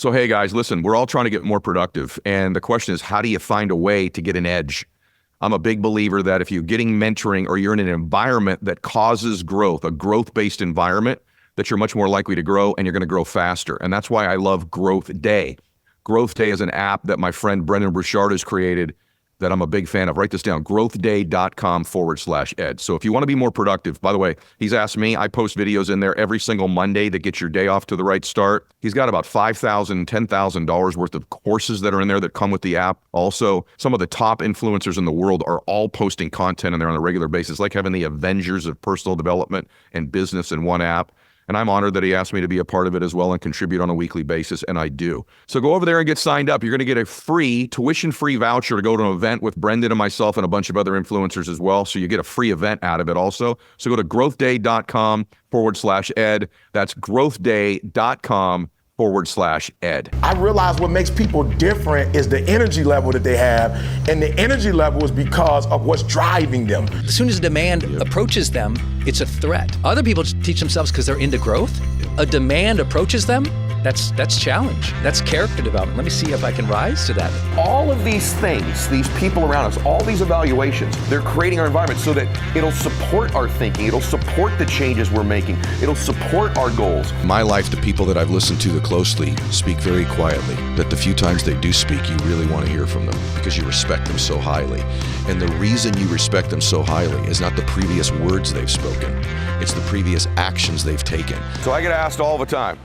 So, hey guys, listen, we're all trying to get more productive. And the question is, how do you find a way to get an edge? I'm a big believer that if you're getting mentoring or you're in an environment that causes growth, a growth-based environment, that you're much more likely to grow and you're going to grow faster. And that's why I love Growth Day. Growth Day is an app that my friend Brendon Burchard has created that I'm a big fan of. Write this down, growthday.com/ed. So if you want to be more productive, by the way, he's asked me, I post videos in there every single Monday that get your day off to the right start. He's got about $5,000, $10,000 worth of courses that are in there that come with the app. Also, some of the top influencers in the world are all posting content in there on a regular basis, like having the Avengers of personal development and business in one app. And I'm honored that he asked me to be a part of it as well and contribute on a weekly basis, and I do. So go over there and get signed up. You're going to get a free, tuition-free voucher to go to an event with Brendon and myself and a bunch of other influencers as well. So you get a free event out of it also. So go to growthday.com/ed. That's growthday.com/ed. I realize what makes people different is the energy level that they have, and the energy level is because of what's driving them. As soon as demand approaches them, it's a threat. Other people teach themselves because they're into growth. A demand approaches them, that's challenge. That's character development. Let me see if I can rise to that. All of these things, these people around us, all these evaluations, they're creating our environment so that it'll support our thinking, it'll support the changes we're making, it'll support our goals. In my life, the people that I've listened to the closely speak very quietly, that the few times they do speak, you really want to hear from them because you respect them so highly. And the reason you respect them so highly is not the previous words they've spoken, it's the previous actions they've taken. So I get asked all the time,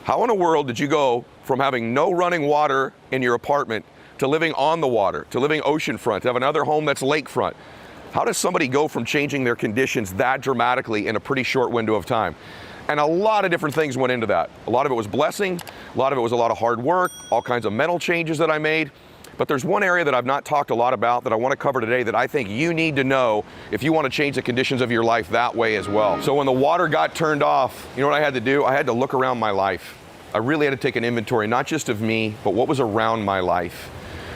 how in the world did you go from having no running water in your apartment to living on the water, to living oceanfront, to have another home that's lakefront? How does somebody go from changing their conditions that dramatically in a pretty short window of time? And a lot of different things went into that. A lot of it was blessing, a lot of it was a lot of hard work, all kinds of mental changes that I made. But there's one area that I've not talked a lot about that I want to cover today that I think you need to know if you want to change the conditions of your life that way as well. So when the water got turned off, you know what I had to do? I had to look around my life. I really had to take an inventory, not just of me, but what was around my life.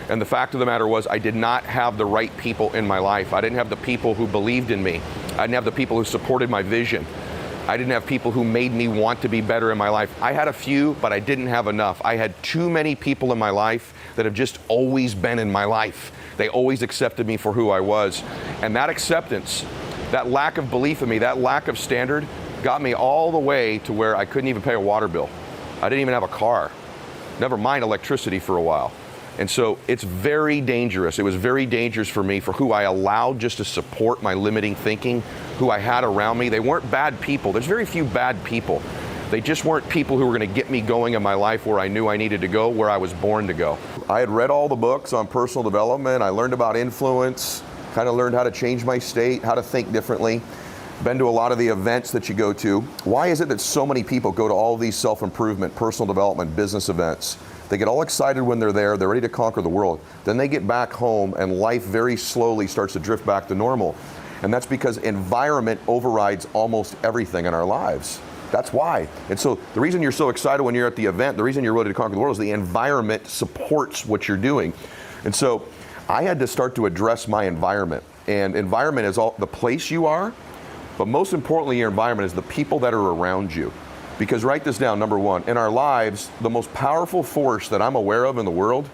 And the fact of the matter was I did not have the right people in my life. I didn't have the people who believed in me. I didn't have the people who supported my vision. I didn't have people who made me want to be better in my life. I had a few, but I didn't have enough. I had too many people in my life that have just always been in my life. They always accepted me for who I was. And that acceptance, that lack of belief in me, that lack of standard got me all the way to where I couldn't even pay a water bill. I didn't even have a car, never mind electricity for a while. And so it's very dangerous. It was very dangerous for me for who I allowed just to support my limiting thinking, who I had around me. They weren't bad people. There's very few bad people. They just weren't people who were going to get me going in my life where I knew I needed to go, where I was born to go. I had read all the books on personal development. I learned about influence, kind of learned how to change my state, how to think differently. Been to a lot of the events that you go to. Why is it that so many people go to all of these self-improvement, personal development, business events? They get all excited when they're there, they're ready to conquer the world. Then they get back home and life very slowly starts to drift back to normal. And that's because environment overrides almost everything in our lives. That's why. And so the reason you're so excited when you're at the event, the reason you're ready to conquer the world is the environment supports what you're doing. And so I had to start to address my environment. And environment is all the place you are, but most importantly, your environment is the people that are around you. Because write this down, number one, in our lives, the most powerful force that I'm aware of in the world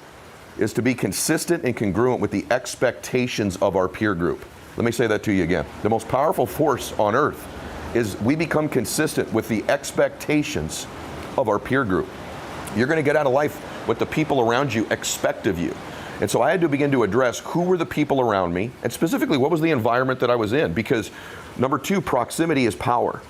is to be consistent and congruent with the expectations of our peer group. Let me say that to you again. The most powerful force on earth is we become consistent with the expectations of our peer group. You're going to get out of life what the people around you expect of you. And so I had to begin to address who were the people around me, and specifically what was the environment that I was in, because number two, proximity is power.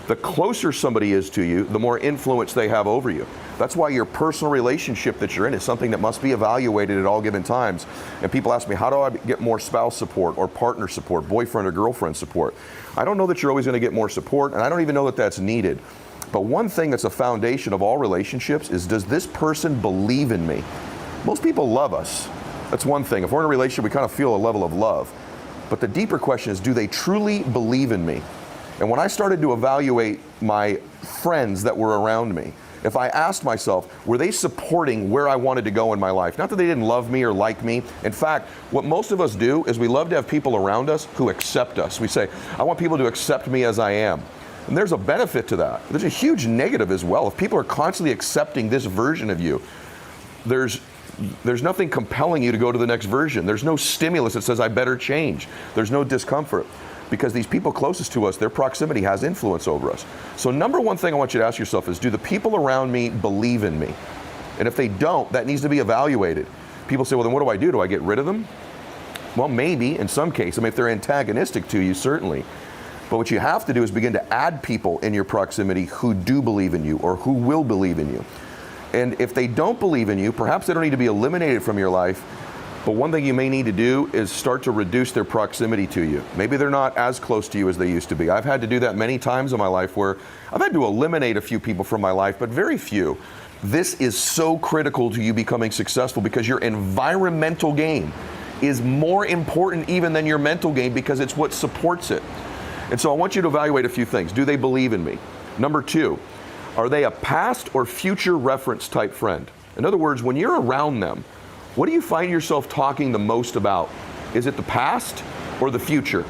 The closer somebody is to you, the more influence they have over you. That's why your personal relationship that you're in is something that must be evaluated at all given times. And people ask me, how do I get more spouse support or partner support, boyfriend or girlfriend support? I don't know that you're always going to get more support, and I don't even know that that's needed. But one thing that's a foundation of all relationships is, does this person believe in me? Most people love us. That's one thing. If we're in a relationship, we kind of feel a level of love. But the deeper question is, do they truly believe in me? And when I started to evaluate my friends that were around me, if I asked myself, were they supporting where I wanted to go in my life? Not that they didn't love me or like me. In fact, what most of us do is we love to have people around us who accept us. We say, I want people to accept me as I am. And there's a benefit to that. There's a huge negative as well. If people are constantly accepting this version of you, there's nothing compelling you to go to the next version. There's no stimulus that says I better change. There's no discomfort, because these people closest to us, their proximity has influence over us. So number one thing I want you to ask yourself is, do the people around me believe in me? And if they don't, that needs to be evaluated. People say, well, then what do I do? Do I get rid of them? Well, maybe in some cases. I mean, if they're antagonistic to you, certainly. But what you have to do is begin to add people in your proximity who do believe in you or who will believe in you. And if they don't believe in you, perhaps they don't need to be eliminated from your life. But one thing you may need to do is start to reduce their proximity to you. Maybe they're not as close to you as they used to be. I've had to do that many times in my life, where I've had to eliminate a few people from my life, but very few. This is so critical to you becoming successful, because your environmental game is more important even than your mental game, because it's what supports it. And so I want you to evaluate a few things. Do they believe in me? Number two, are they a past or future reference type friend? In other words, when you're around them, what do you find yourself talking the most about? Is it the past or the future?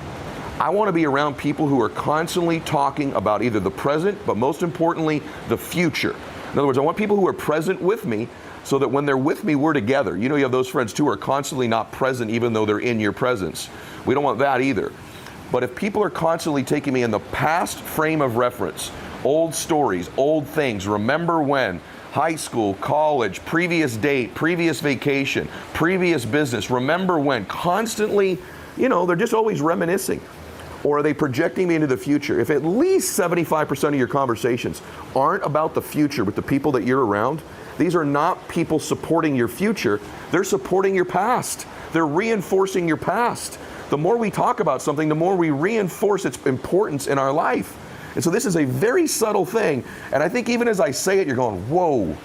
I want to be around people who are constantly talking about either the present, but most importantly, the future. In other words, I want people who are present with me, so that when they're with me, we're together. You know, you have those friends too who are constantly not present even though they're in your presence. We don't want that either. But if people are constantly taking me in the past frame of reference, old stories, old things, remember when, high school, college, previous date, previous vacation, previous business, remember when, constantly, you know, they're just always reminiscing. Or are they projecting me into the future? If at least 75% of your conversations aren't about the future with the people that you're around, these are not people supporting your future, they're supporting your past. They're reinforcing your past. The more we talk about something, the more we reinforce its importance in our life. And so this is a very subtle thing. And I think even as I say it, you're going, whoa,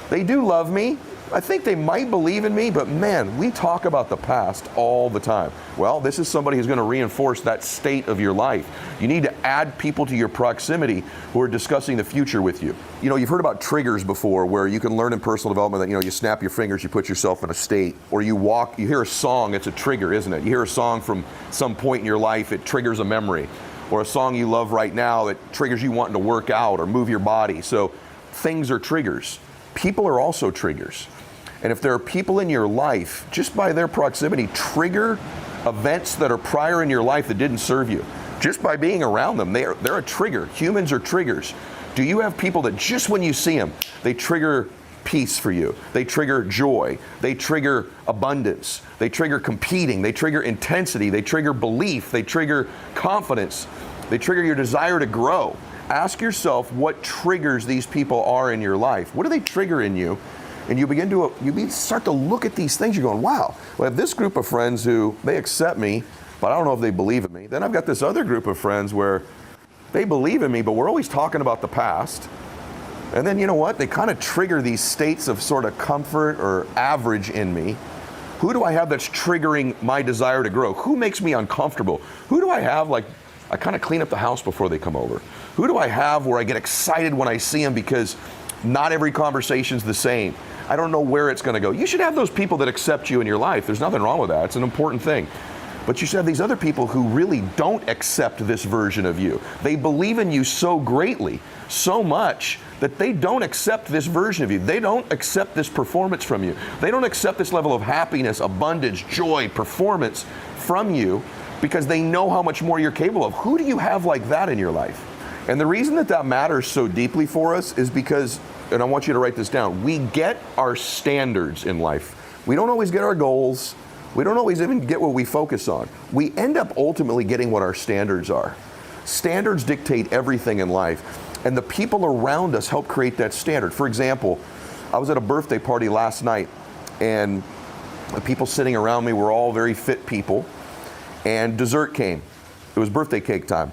they do love me. I think they might believe in me, but man, we talk about the past all the time. Well, this is somebody who's going to reinforce that state of your life. You need to add people to your proximity who are discussing the future with you. You know, you've heard about triggers before, where you can learn in personal development that, you know, you snap your fingers, you put yourself in a state, or you walk, you hear a song, it's a trigger, isn't it? You hear a song from some point in your life, it triggers a memory. Or a song you love right now that triggers you wanting to work out or move your body. So things are triggers. People are also triggers. And if there are people in your life, just by their proximity, trigger events that are prior in your life that didn't serve you. Just by being around them, they're a trigger. Humans are triggers. Do you have people that just when you see them, they trigger peace for you? They trigger joy. They trigger abundance. They trigger competing. They trigger intensity. They trigger belief. They trigger confidence. They trigger your desire to grow. Ask yourself what triggers these people are in your life. What do they trigger in you? And you begin to start to look at these things. You're going, wow, well, I have this group of friends who they accept me, but I don't know if they believe in me. Then I've got this other group of friends where they believe in me, but we're always talking about the past. And then you know what? They kind of trigger these states of sort of comfort or average in me. Who do I have that's triggering my desire to grow? Who makes me uncomfortable? Who do I have, like, I kind of clean up the house before they come over? Who do I have where I get excited when I see them, because not every conversation's the same? I don't know where it's going to go. You should have those people that accept you in your life. There's nothing wrong with that. It's an important thing. But you should have these other people who really don't accept this version of you. They believe in you so greatly, so much, that they don't accept this version of you. They don't accept this performance from you. They don't accept this level of happiness, abundance, joy, performance from you, because they know how much more you're capable of. Who do you have like that in your life? And the reason that that matters so deeply for us is because, and I want you to write this down, we get our standards in life. We don't always get our goals. We don't always even get what we focus on. We end up ultimately getting what our standards are. Standards dictate everything in life, and the people around us help create that standard. For example, I was at a birthday party last night, and the people sitting around me were all very fit people, and dessert came. It was birthday cake time.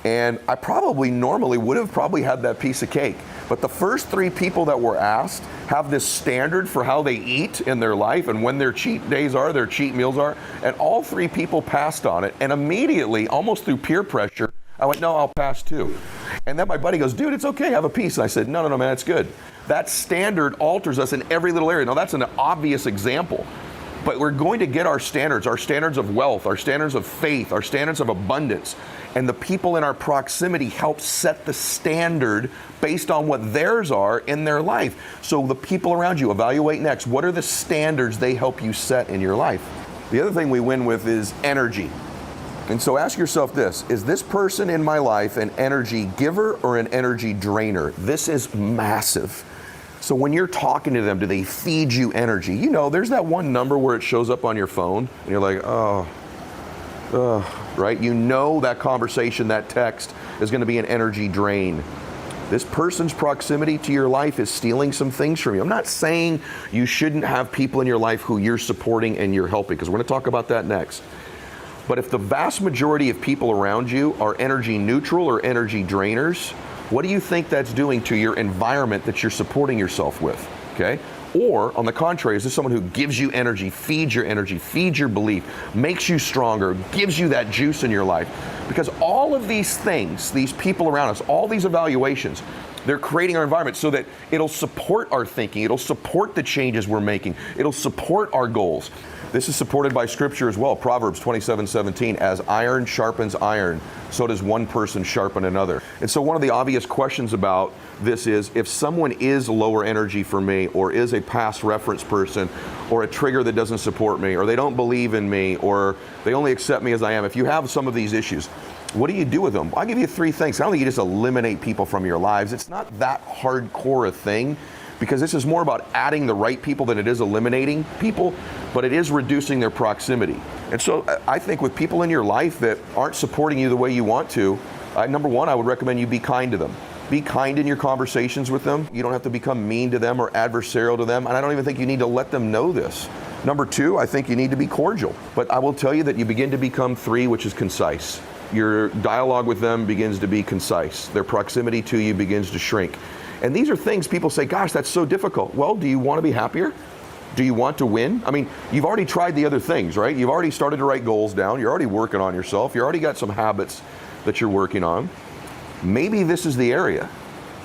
And I probably normally would have probably had that piece of cake. But the first three people that were asked have this standard for how they eat in their life and when their cheat days are, their cheat meals are. And all three people passed on it. And immediately, almost through peer pressure, I went, no, I'll pass too. And then my buddy goes, dude, it's okay, have a piece. And I said, no, man, it's good. That standard alters us in every little area. Now, that's an obvious example. But we're going to get our standards of wealth, our standards of faith, our standards of abundance. And the people in our proximity help set the standard based on what theirs are in their life. So the people around you, evaluate next. What are the standards they help you set in your life? The other thing we win with is energy. And so ask yourself this, is this person in my life an energy giver or an energy drainer? This is massive. So when you're talking to them, do they feed you energy? You know, there's that one number where it shows up on your phone and you're like, right? You know that conversation, that text is going to be an energy drain. This person's proximity to your life is stealing some things from you. I'm not saying you shouldn't have people in your life who you're supporting and you're helping, because we're going to talk about that next. But if the vast majority of people around you are energy neutral or energy drainers, what do you think that's doing to your environment that you're supporting yourself with? Okay? Or, on the contrary, is this someone who gives you energy, feeds your belief, makes you stronger, gives you that juice in your life? Because all of these things, these people around us, all these evaluations, they're creating our environment so that it'll support our thinking, it'll support the changes we're making, it'll support our goals. This is supported by scripture as well. Proverbs 27:17, as iron sharpens iron, so does one person sharpen another. And so one of the obvious questions about this is, if someone is lower energy for me, or is a past reference person, or a trigger that doesn't support me, or they don't believe in me, or they only accept me as I am, if you have some of these issues, what do you do with them? I'll give you 3 things. I don't think you just eliminate people from your lives. It's not that hardcore a thing, because this is more about adding the right people than it is eliminating people, but it is reducing their proximity. And so I think with people in your life that aren't supporting you the way you want to, number one, I would recommend you be kind to them. Be kind in your conversations with them. You don't have to become mean to them or adversarial to them, and I don't even think you need to let them know this. Number 2, I think you need to be cordial. But I will tell you that you begin to become 3, which is concise. Your dialogue with them begins to be concise. Their proximity to you begins to shrink. And these are things people say, gosh, that's so difficult. Well, do you want to be happier? Do you want to win? I mean, you've already tried the other things, right? You've already started to write goals down. You're already working on yourself. You already got some habits that you're working on. Maybe this is the area.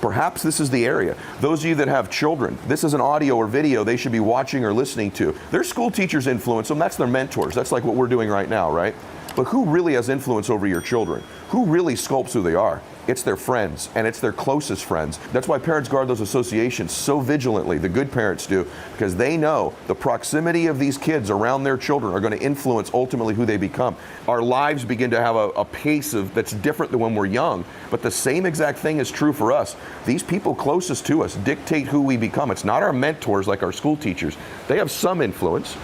Perhaps this is the area. Those of you that have children, this is an audio or video they should be watching or listening to. Their school teachers influence them. That's their mentors. That's like what we're doing right now, right? But who really has influence over your children? Who really sculpts who they are? It's their friends, and it's their closest friends. That's why parents guard those associations so vigilantly, the good parents do, because they know the proximity of these kids around their children are going to influence ultimately who they become. Our lives begin to have a pace that's different than when we're young, but the same exact thing is true for us. These people closest to us dictate who we become. It's not our mentors like our school teachers. They have some influence.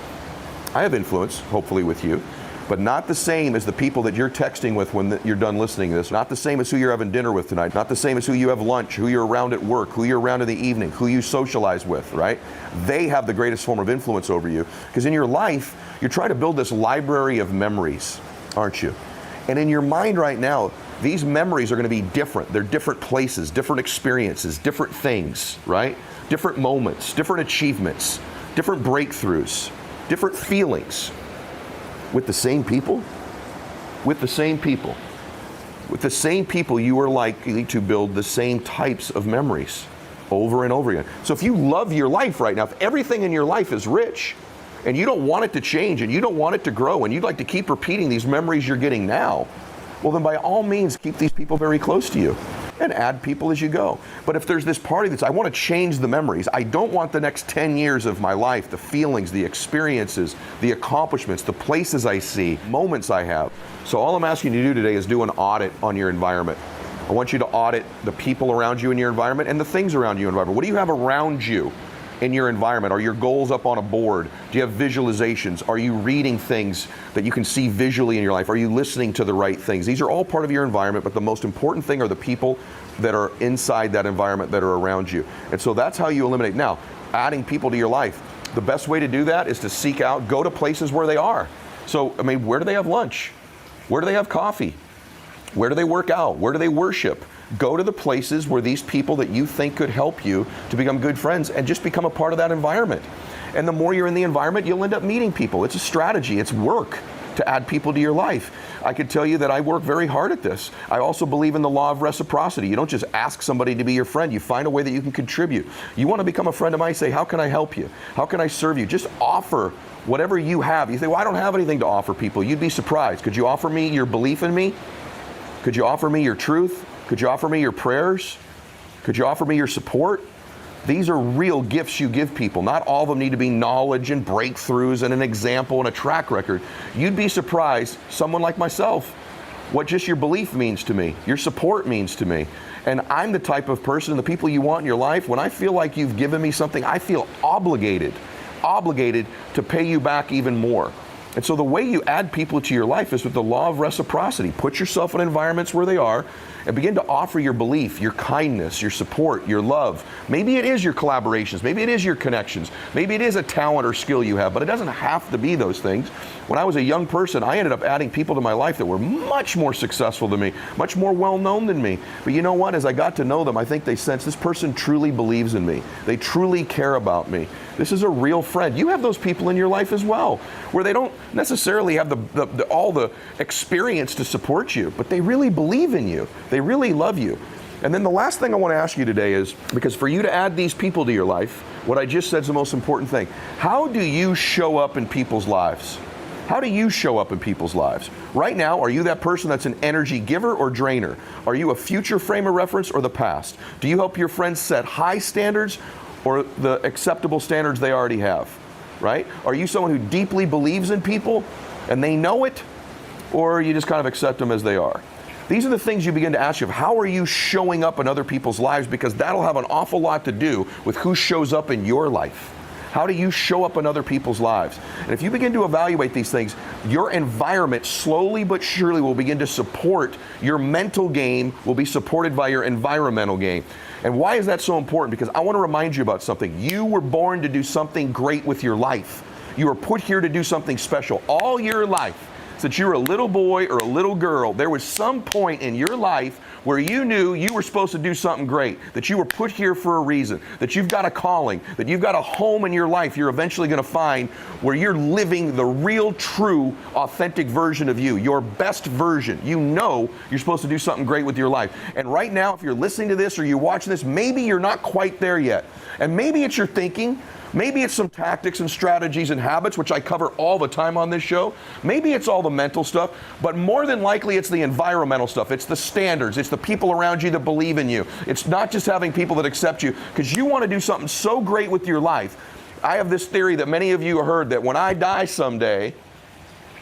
I have influence, hopefully with you, but not the same as the people that you're texting with when you're done listening to this. Not the same as who you're having dinner with tonight. Not the same as who you have lunch, who you're around at work, who you're around in the evening, who you socialize with, right? They have the greatest form of influence over you. Because in your life, you're trying to build this library of memories, aren't you? And in your mind right now, these memories are going to be different. They're different places, different experiences, different things, right? Different moments, different achievements, different breakthroughs, different feelings. With the same people? With the same people. With the same people, you are likely to build the same types of memories over and over again. So if you love your life right now, if everything in your life is rich, and you don't want it to change, and you don't want it to grow, and you'd like to keep repeating these memories you're getting now, well then by all means, keep these people very close to you. And add people as you go. But if there's this party that's, I want to change the memories. I don't want the next 10 years of my life, the feelings, the experiences, the accomplishments, the places I see, moments I have. So all I'm asking you to do today is do an audit on your environment. I want you to audit the people around you in your environment and the things around you in your environment. What do you have around you in your environment? Are your goals up on a board? Do you have visualizations? Are you reading things that you can see visually in your life? Are you listening to the right things? These are all part of your environment, but the most important thing are the people that are inside that environment that are around you. And so that's how you eliminate. Now, adding people to your life. The best way to do that is to seek out, go to places where they are. So, I mean, where do they have lunch? Where do they have coffee? Where do they work out? Where do they worship? Go to the places where these people that you think could help you to become good friends and just become a part of that environment. And the more you're in the environment, you'll end up meeting people. It's a strategy. It's work. to add people to your life. I could tell you that I work very hard at this. I also believe in the law of reciprocity. You don't just ask somebody to be your friend. You find a way that you can contribute. You want to become a friend of mine, say, how can I help you? How can I serve you? Just offer whatever you have. You say, well, I don't have anything to offer people. You'd be surprised. Could you offer me your belief in me? Could you offer me your truth? Could you offer me your prayers? Could you offer me your support? These are real gifts you give people. Not all of them need to be knowledge and breakthroughs and an example and a track record. You'd be surprised, someone like myself, what just your belief means to me, your support means to me. And I'm the type of person, the people you want in your life, when I feel like you've given me something, I feel obligated to pay you back even more. And so the way you add people to your life is with the law of reciprocity. Put yourself in environments where they are and begin to offer your belief, your kindness, your support, your love. Maybe it is your collaborations. Maybe it is your connections. Maybe it is a talent or skill you have, but it doesn't have to be those things. When I was a young person, I ended up adding people to my life that were much more successful than me, much more well-known than me. But you know what? As I got to know them, I think they sensed this person truly believes in me. They truly care about me. This is a real friend. You have those people in your life as well, where they don't necessarily have all the experience to support you, but they really believe in you. They really love you. And then the last thing I want to ask you today is, because for you to add these people to your life, what I just said is the most important thing. How do you show up in people's lives? How do you show up in people's lives? Right now, are you that person that's an energy giver or drainer? Are you a future frame of reference or the past? Do you help your friends set high standards or the acceptable standards they already have, right? Are you someone who deeply believes in people and they know it, or you just kind of accept them as they are? These are the things you begin to ask yourself. How are you showing up in other people's lives? Because that'll have an awful lot to do with who shows up in your life. How do you show up in other people's lives? And if you begin to evaluate these things, your environment slowly but surely will begin to support your mental game, will be supported by your environmental game. And why is that so important? Because I want to remind you about something. You were born to do something great with your life. You were put here to do something special. All your life, since you were a little boy or a little girl, there was some point in your life where you knew you were supposed to do something great, that you were put here for a reason, that you've got a calling, that you've got a home in your life you're eventually going to find where you're living the real, true, authentic version of you, your best version. You know you're supposed to do something great with your life. And right now, if you're listening to this or you're watching this, maybe you're not quite there yet. And maybe it's your thinking. Maybe it's some tactics and strategies and habits, which I cover all the time on this show. Maybe it's all the mental stuff, but more than likely it's the environmental stuff. It's the standards. It's the people around you that believe in you. It's not just having people that accept you, because you want to do something so great with your life. I have this theory that many of you have heard, that when I die someday,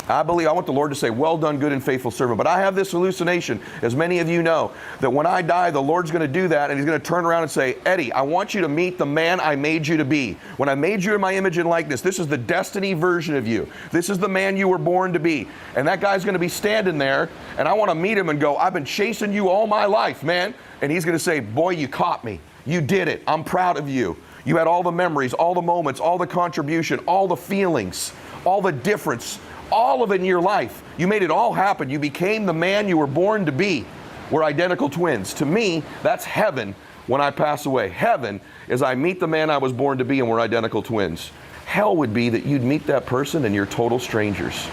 I want the Lord to say, well done, good and faithful servant. But I have this hallucination, as many of you know, that when I die, the Lord's going to do that, and He's going to turn around and say, Eddie, I want you to meet the man I made you to be. When I made you in my image and likeness, this is the destiny version of you. This is the man you were born to be. And that guy's going to be standing there, and I want to meet him and go, I've been chasing you all my life, man. And he's going to say, boy, you caught me. You did it. I'm proud of you. You had all the memories, all the moments, all the contribution, all the feelings, all the difference, all of it in your life. You made it all happen. You became the man you were born to be. We're identical twins. To me, that's heaven when I pass away. Heaven is I meet the man I was born to be and we're identical twins. Hell would be that you'd meet that person and you're total strangers.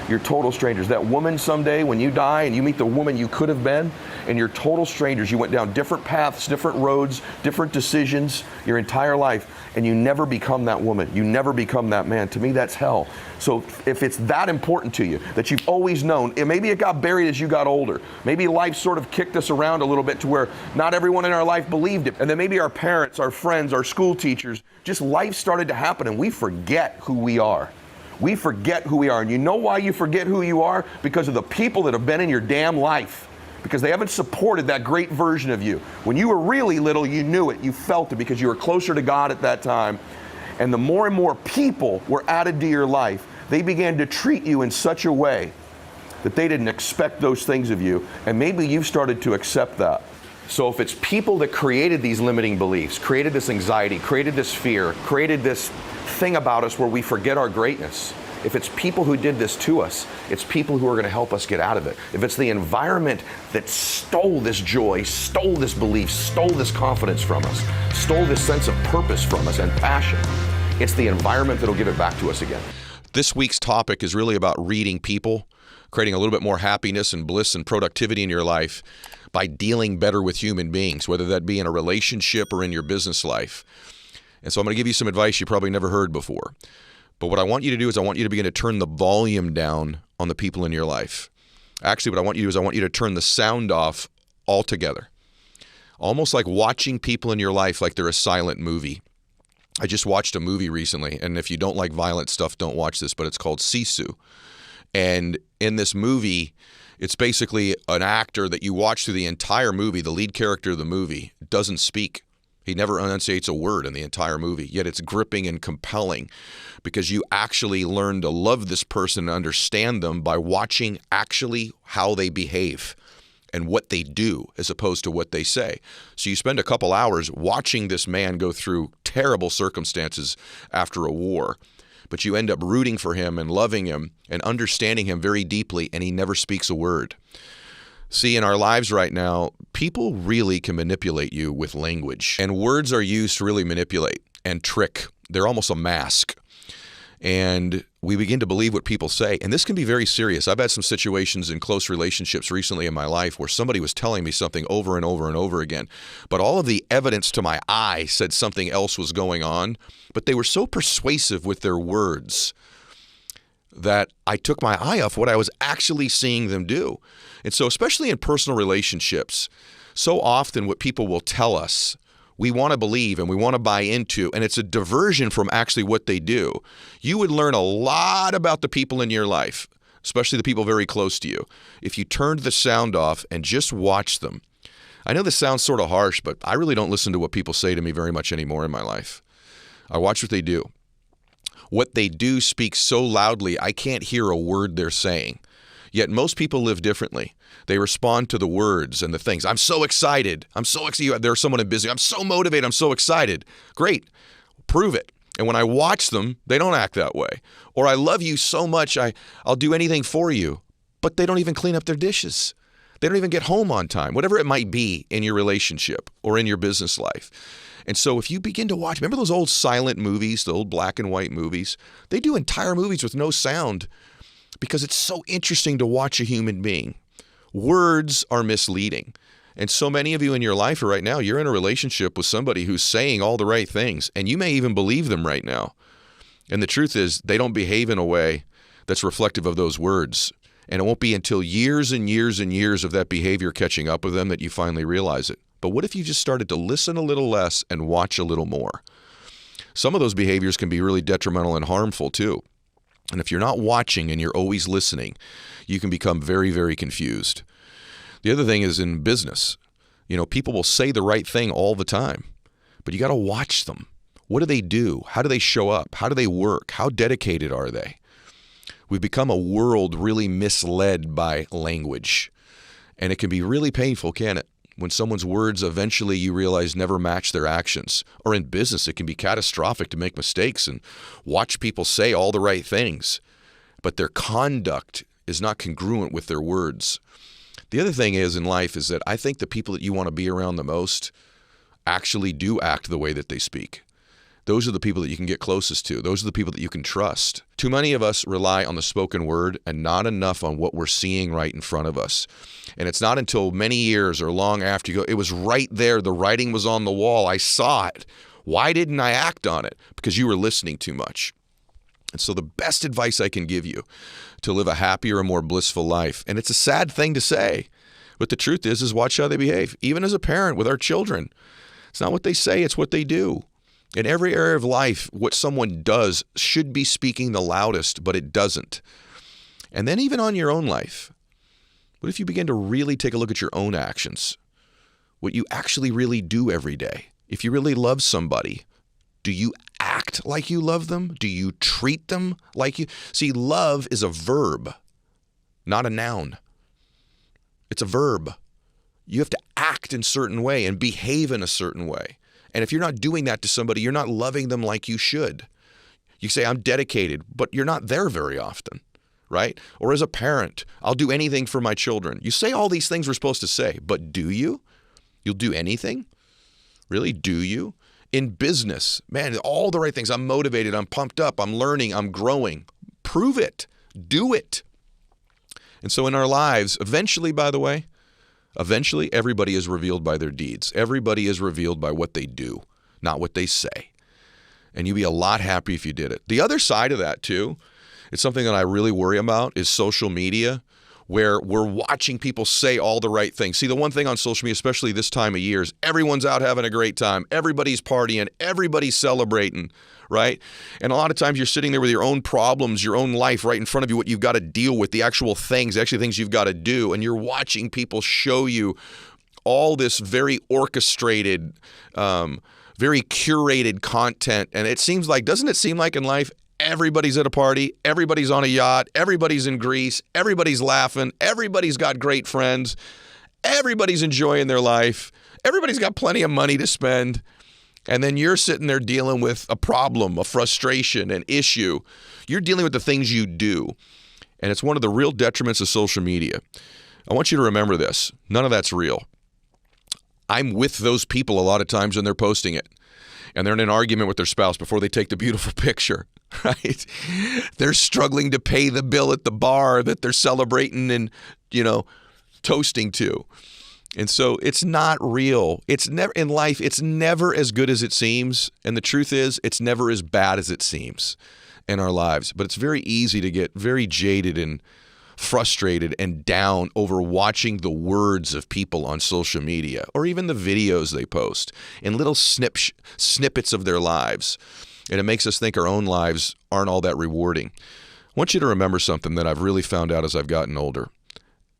You're total strangers. That woman someday when you die and you meet the woman you could have been, and you're total strangers. You went down different paths, different roads, different decisions your entire life, and you never become that woman. You never become that man. To me, that's hell. So if it's that important to you, that you've always known, and maybe it got buried as you got older. Maybe life sort of kicked us around a little bit to where not everyone in our life believed it. And then maybe our parents, our friends, our school teachers, just life started to happen and we forget who we are. We forget who we are. And you know why you forget who you are? Because of the people that have been in your damn life. Because they haven't supported that great version of you. When you were really little, you knew it, you felt it, because you were closer to God at that time. And the more and more people were added to your life, they began to treat you in such a way that they didn't expect those things of you. And maybe you've started to accept that. So if it's people that created these limiting beliefs, created this anxiety, created this fear, created this thing about us where we forget our greatness, if it's people who did this to us, it's people who are going to help us get out of it. If it's the environment that stole this joy, stole this belief, stole this confidence from us, stole this sense of purpose from us and passion, it's the environment that'll give it back to us again. This week's topic is really about reading people, creating a little bit more happiness and bliss and productivity in your life by dealing better with human beings, whether that be in a relationship or in your business life. And so I'm going to give you some advice you probably never heard before. But what I want you to do is I want you to begin to turn the volume down on the people in your life. Actually, what I want you to do is I want you to turn the sound off altogether. Almost like watching people in your life like they're a silent movie. I just watched a movie recently, and if you don't like violent stuff, don't watch this, but it's called Sisu. And in this movie, it's basically an actor that you watch through the entire movie. The lead character of the movie doesn't speak. He never enunciates a word in the entire movie, yet it's gripping and compelling because you actually learn to love this person and understand them by watching actually how they behave and what they do as opposed to what they say. So you spend a couple hours watching this man go through terrible circumstances after a war, but you end up rooting for him and loving him and understanding him very deeply, and he never speaks a word. See, in our lives right now, people really can manipulate you with language, and words are used to really manipulate and trick. They're almost a mask. And we begin to believe what people say. And this can be very serious. I've had some situations in close relationships recently in my life where somebody was telling me something over and over and over again. But all of the evidence to my eye said something else was going on. But they were so persuasive with their words that I took my eye off what I was actually seeing them do. And so especially in personal relationships, so often what people will tell us, we want to believe and we want to buy into, and it's a diversion from actually what they do. You would learn a lot about the people in your life, especially the people very close to you, if you turned the sound off and just watched them. I know this sounds sort of harsh, but I really don't listen to what people say to me very much anymore in my life. I watch what they do. What they do speaks so loudly, I can't hear a word they're saying. Yet most people live differently. They respond to the words and the things. I'm so excited. I'm so excited. There's someone in business. I'm so motivated. I'm so excited. Great. Prove it. And when I watch them, they don't act that way. Or I love you so much, I'll do anything for you. But they don't even clean up their dishes. They don't even get home on time, whatever it might be in your relationship or in your business life. And so if you begin to watch, remember those old silent movies, the old black and white movies? They do entire movies with no sound because it's so interesting to watch a human being. Words are misleading. And so many of you in your life right now, you're in a relationship with somebody who's saying all the right things, and you may even believe them right now. And the truth is, they don't behave in a way that's reflective of those words. And it won't be until years and years and years of that behavior catching up with them that you finally realize it. But what if you just started to listen a little less and watch a little more? Some of those behaviors can be really detrimental and harmful too. And if you're not watching and you're always listening, you can become very, very confused. The other thing is in business. People will say the right thing all the time, but you got to watch them. What do they do? How do they show up? How do they work? How dedicated are they? We've become a world really misled by language, and it can be really painful, can't it? When someone's words eventually you realize never match their actions. Or in business, it can be catastrophic to make mistakes and watch people say all the right things, but their conduct is not congruent with their words. The other thing is in life is that I think the people that you want to be around the most actually do act the way that they speak. Those are the people that you can get closest to. Those are the people that you can trust. Too many of us rely on the spoken word and not enough on what we're seeing right in front of us. And it's not until many years or long after you go, it was right there. The writing was on the wall. I saw it. Why didn't I act on it? Because you were listening too much. And so the best advice I can give you to live a happier and more blissful life, and it's a sad thing to say, but the truth is watch how they behave. Even as a parent with our children, it's not what they say, it's what they do. In every area of life, what someone does should be speaking the loudest, but it doesn't. And then even on your own life, what if you begin to really take a look at your own actions? What you actually really do every day? If you really love somebody, do you act like you love them? Do you treat them like you? See, love is a verb, not a noun. It's a verb. You have to act in a certain way and behave in a certain way. And if you're not doing that to somebody, you're not loving them like you should. You say, I'm dedicated, but you're not there very often, right? Or as a parent, I'll do anything for my children. You say all these things we're supposed to say, but do you? You'll do anything? Really, do you? In business, man, all the right things. I'm motivated, I'm pumped up, I'm learning, I'm growing. Prove it. Do it. And so in our lives, eventually, by the way, everybody is revealed by their deeds. Everybody is revealed by what they do, not what they say. And you'd be a lot happier if you did it. The other side of that, too, it's something that I really worry about, is social media, where we're watching people say all the right things. See, the one thing on social media, especially this time of year, is everyone's out having a great time. Everybody's partying. Everybody's celebrating, right? And a lot of times you're sitting there with your own problems, your own life right in front of you, what you've got to deal with, the actual things you've got to do. And you're watching people show you all this very orchestrated, very curated content. And doesn't it seem like in life, everybody's at a party, everybody's on a yacht, everybody's in Greece, everybody's laughing, everybody's got great friends, everybody's enjoying their life, everybody's got plenty of money to spend, and then you're sitting there dealing with a problem, a frustration, an issue. You're dealing with the things you do, and it's one of the real detriments of social media. I want you to remember this. None of that's real. I'm with those people a lot of times when they're posting it, and they're in an argument with their spouse before they take the beautiful picture. Right? They're struggling to pay the bill at the bar that they're celebrating and, toasting to. And so it's not real. It's never in life. It's never as good as it seems. And the truth is, it's never as bad as it seems in our lives. But it's very easy to get very jaded and frustrated and down over watching the words of people on social media, or even the videos they post and little snippets of their lives. And it makes us think our own lives aren't all that rewarding. I want you to remember something that I've really found out as I've gotten older.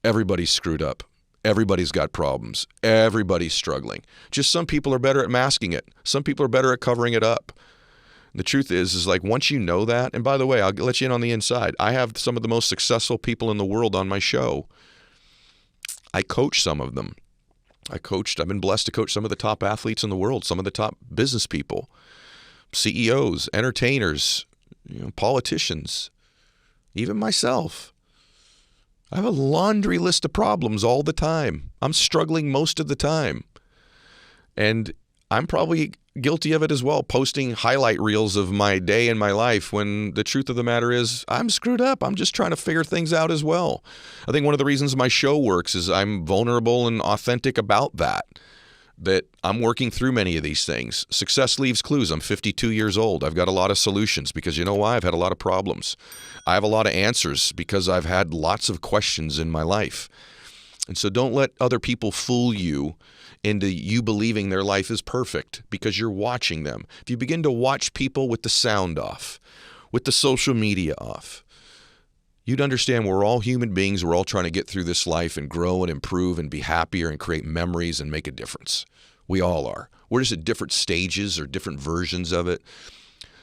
Everybody's screwed up. Everybody's got problems. Everybody's struggling. Just some people are better at masking it. Some people are better at covering it up. The truth is like once you know that, and by the way, I'll let you in on the inside. I have some of the most successful people in the world on my show. I coach some of them. I've been blessed to coach some of the top athletes in the world, some of the top business people. CEOs, entertainers, politicians, even myself. I have a laundry list of problems all the time. I'm struggling most of the time. And I'm probably guilty of it as well, posting highlight reels of my day and my life when the truth of the matter is I'm screwed up. I'm just trying to figure things out as well. I think one of the reasons my show works is I'm vulnerable and authentic about that I'm working through many of these things. Success leaves clues. I'm 52 years old. I've got a lot of solutions because you know why? I've had a lot of problems. I have a lot of answers because I've had lots of questions in my life. And so don't let other people fool you into you believing their life is perfect because you're watching them. If you begin to watch people with the sound off, with the social media off, you'd understand we're all human beings. We're all trying to get through this life and grow and improve and be happier and create memories and make a difference. We all are. We're just at different stages or different versions of it.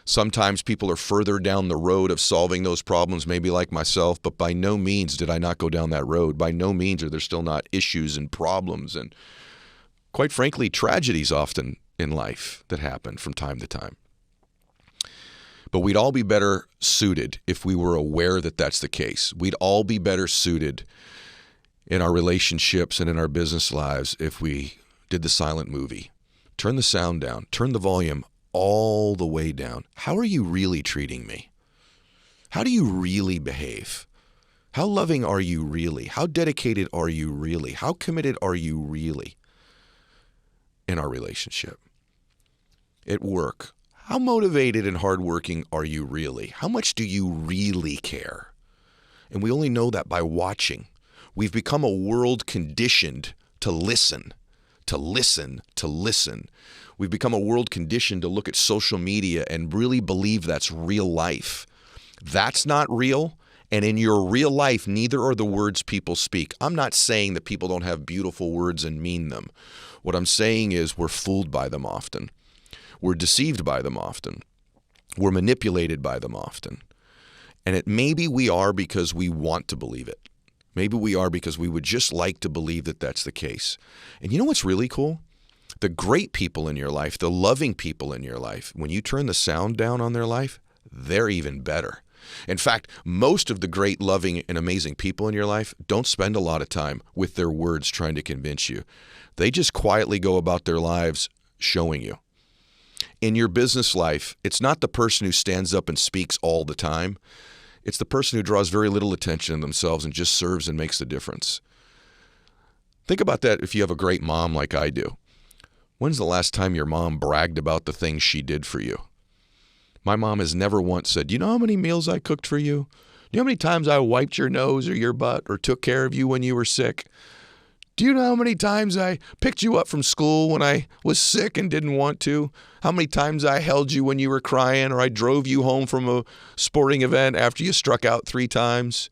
Sometimes people are further down the road of solving those problems, maybe like myself, but by no means did I not go down that road. By no means are there still not issues and problems and, quite frankly, tragedies often in life that happen from time to time. But we'd all be better suited if we were aware that that's the case. We'd all be better suited in our relationships and in our business lives if we did the silent movie. Turn the sound down. Turn the volume all the way down. How are you really treating me? How do you really behave? How loving are you really? How dedicated are you really? How committed are you really in our relationship? At work, how motivated and hardworking are you really? How much do you really care? And we only know that by watching. We've become a world conditioned to listen, to listen, to listen. We've become a world conditioned to look at social media and really believe that's real life. That's not real. And in your real life, neither are the words people speak. I'm not saying that people don't have beautiful words and mean them. What I'm saying is we're fooled by them often. We're deceived by them often. We're manipulated by them often. And maybe we are because we want to believe it. Maybe we are because we would just like to believe that that's the case. And you know what's really cool? The great people in your life, the loving people in your life, when you turn the sound down on their life, they're even better. In fact, most of the great, loving, and amazing people in your life don't spend a lot of time with their words trying to convince you. They just quietly go about their lives showing you. In your business life, it's not the person who stands up and speaks all the time. It's the person who draws very little attention to themselves and just serves and makes the difference. Think about that if you have a great mom like I do. When's the last time your mom bragged about the things she did for you? My mom has never once said, "You know how many meals I cooked for you? Do you know how many times I wiped your nose or your butt or took care of you when you were sick? Do you know how many times I picked you up from school when I was sick and didn't want to? How many times I held you when you were crying, or I drove you home from a sporting event after you struck out 3 times?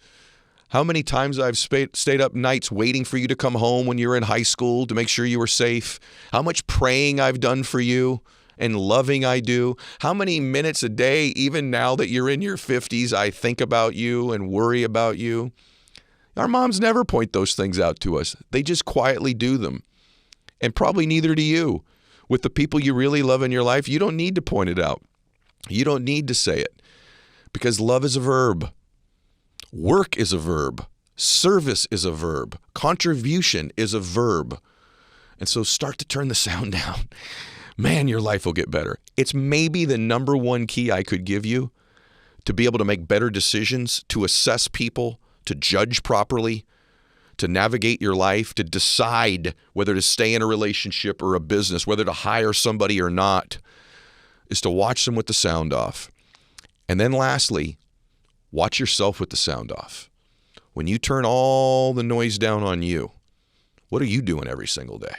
How many times I've stayed up nights waiting for you to come home when you were in high school to make sure you were safe? How much praying I've done for you and loving I do? How many minutes a day, even now that you're in your 50s, I think about you and worry about you?" Our moms never point those things out to us. They just quietly do them. And probably neither do you. With the people you really love in your life, you don't need to point it out. You don't need to say it. Because love is a verb. Work is a verb. Service is a verb. Contribution is a verb. And so start to turn the sound down. Man, your life will get better. It's maybe the number one key I could give you to be able to make better decisions, to assess people, to judge properly, to navigate your life, to decide whether to stay in a relationship or a business, whether to hire somebody or not, is to watch them with the sound off. And then lastly, watch yourself with the sound off. When you turn all the noise down on you, what are you doing every single day?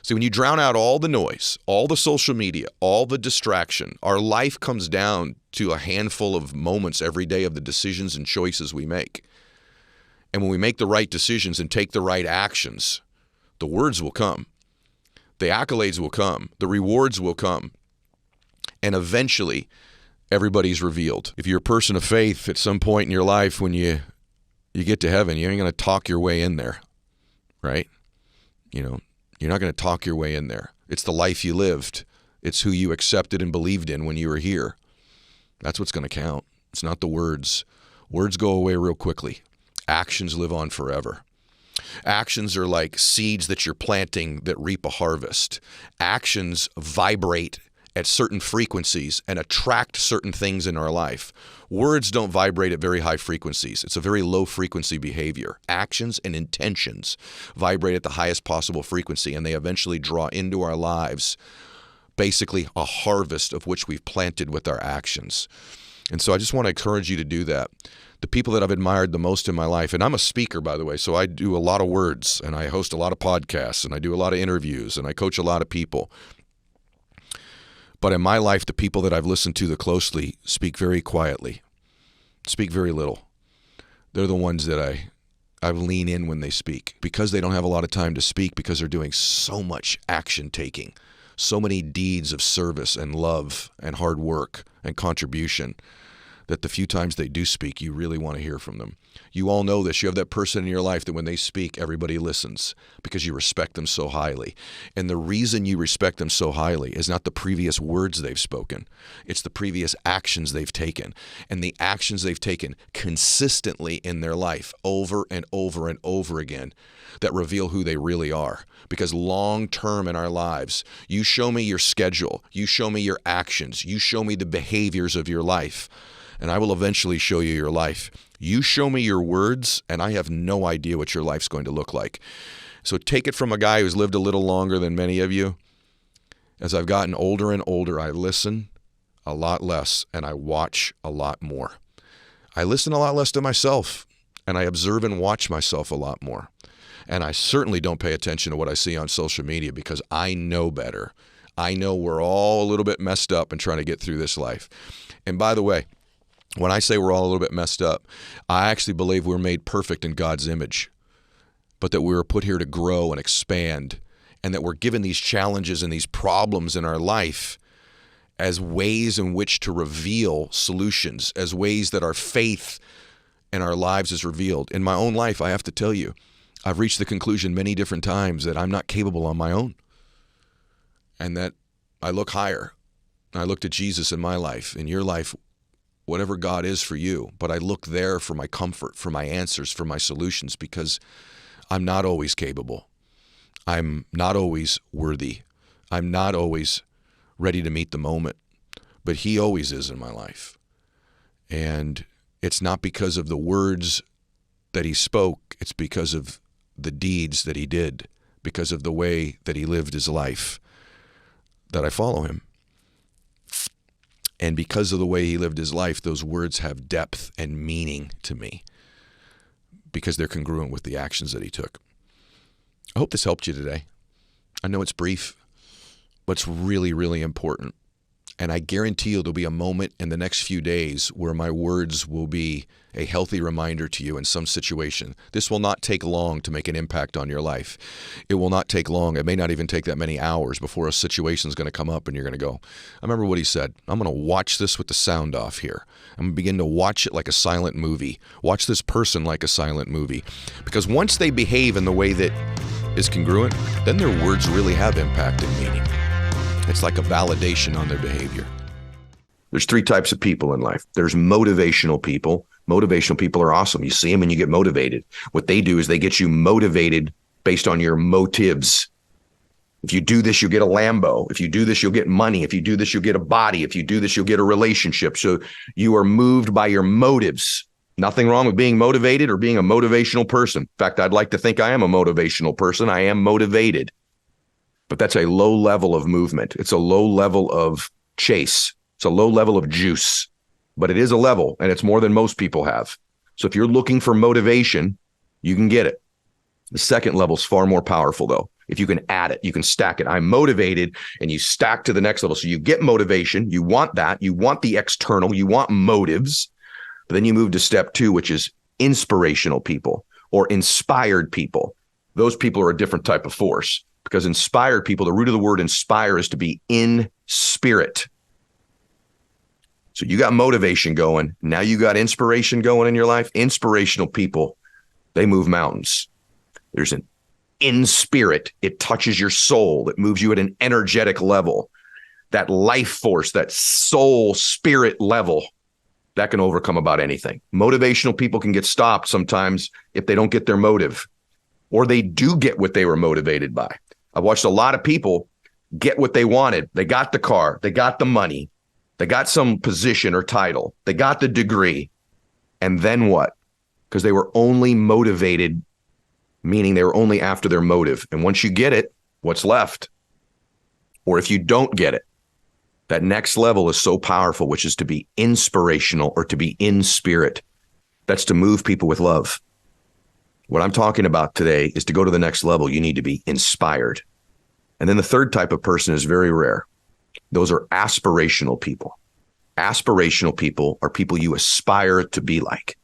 See, when you drown out all the noise, all the social media, all the distraction, our life comes down to a handful of moments every day of the decisions and choices we make. And when we make the right decisions and take the right actions, the words will come. The accolades will come. The rewards will come. And eventually, everybody's revealed. If you're a person of faith at some point in your life, when you get to heaven, you ain't going to talk your way in there, right? You know, you're not going to talk your way in there. It's the life you lived. It's who you accepted and believed in when you were here. That's what's going to count. It's not the words. Words go away real quickly. Actions live on forever. Actions are like seeds that you're planting that reap a harvest. Actions vibrate at certain frequencies and attract certain things in our life. Words don't vibrate at very high frequencies. It's a very low frequency behavior. Actions and intentions vibrate at the highest possible frequency, and they eventually draw into our lives basically a harvest of which we've planted with our actions. And so I just want to encourage you to do that. The people that I've admired the most in my life, and I'm a speaker, by the way, so I do a lot of words, and I host a lot of podcasts, and I do a lot of interviews, and I coach a lot of people. But in my life, the people that I've listened to the closely speak very quietly, speak very little. They're the ones that I lean in when they speak, because they don't have a lot of time to speak, because they're doing so much action taking, so many deeds of service and love and hard work and contribution, that the few times they do speak, you really want to hear from them. You all know this. You have that person in your life that when they speak, everybody listens because you respect them so highly. And the reason you respect them so highly is not the previous words they've spoken. It's the previous actions they've taken. And the actions they've taken consistently in their life over and over and over again that reveal who they really are. Because long term in our lives, you show me your schedule, you show me your actions, you show me the behaviors of your life, and I will eventually show you your life. You show me your words, and I have no idea what your life's going to look like. So take it from a guy who's lived a little longer than many of you. As I've gotten older and older, I listen a lot less, and I watch a lot more. I listen a lot less to myself, and I observe and watch myself a lot more. And I certainly don't pay attention to what I see on social media because I know better. I know we're all a little bit messed up and trying to get through this life. And by the way, when I say we're all a little bit messed up, I actually believe we're made perfect in God's image, but that we were put here to grow and expand, and that we're given these challenges and these problems in our life as ways in which to reveal solutions, as ways that our faith in our lives is revealed. In my own life, I have to tell you, I've reached the conclusion many different times that I'm not capable on my own, and that I look higher. I looked at Jesus in my life, in your life, whatever God is for you, but I look there for my comfort, for my answers, for my solutions, because I'm not always capable. I'm not always worthy. I'm not always ready to meet the moment, but He always is in my life. And it's not because of the words that he spoke. It's because of the deeds that he did, because of the way that he lived his life, that I follow him. And because of the way he lived his life, those words have depth and meaning to me because they're congruent with the actions that he took. I hope this helped you today. I know it's brief, but it's really, really important. And I guarantee you there'll be a moment in the next few days where my words will be a healthy reminder to you in some situation. This will not take long to make an impact on your life. It will not take long. It may not even take that many hours before a situation is going to come up and you're going to go, I remember what he said. I'm going to watch this with the sound off here. I'm going to begin to watch it like a silent movie. Watch this person like a silent movie. Because once they behave in the way that is congruent, then their words really have impact and meaning. It's like a validation on their behavior. There's three types of people in life. There's motivational people. Motivational people are awesome. You see them and you get motivated. What they do is they get you motivated based on your motives. If you do this, you'll get a Lambo. If you do this, you'll get money. If you do this, you'll get a body. If you do this, you'll get a relationship. So you are moved by your motives. Nothing wrong with being motivated or being a motivational person. In fact, I'd like to think I am a motivational person. I am motivated. But that's a low level of movement. It's a low level of chase. It's a low level of juice, but it is a level, and it's more than most people have. So if you're looking for motivation, you can get it. The second level is far more powerful, though. If you can add it, you can stack it. I'm motivated, and you stack to the next level. So you get motivation. You want that. You want the external. You want motives. But then you move to step 2, which is inspirational people or inspired people. Those people are a different type of force. Because inspired people, the root of the word inspire is to be in spirit. So you got motivation going. Now you got inspiration going in your life. Inspirational people, they move mountains. There's an in spirit. It touches your soul. It moves you at an energetic level. That life force, that soul spirit level, that can overcome about anything. Motivational people can get stopped sometimes if they don't get their motive, or they do get what they were motivated by. I've watched a lot of people get what they wanted. They got the car, they got the money, they got some position or title, they got the degree. And then what? Because they were only motivated, meaning they were only after their motive. And once you get it, what's left? Or if you don't get it, that next level is so powerful, which is to be inspirational or to be in spirit. That's to move people with love. What I'm talking about today is to go to the next level, you need to be inspired. And then the third type of person is very rare. Those are aspirational people. Aspirational people are people you aspire to be like.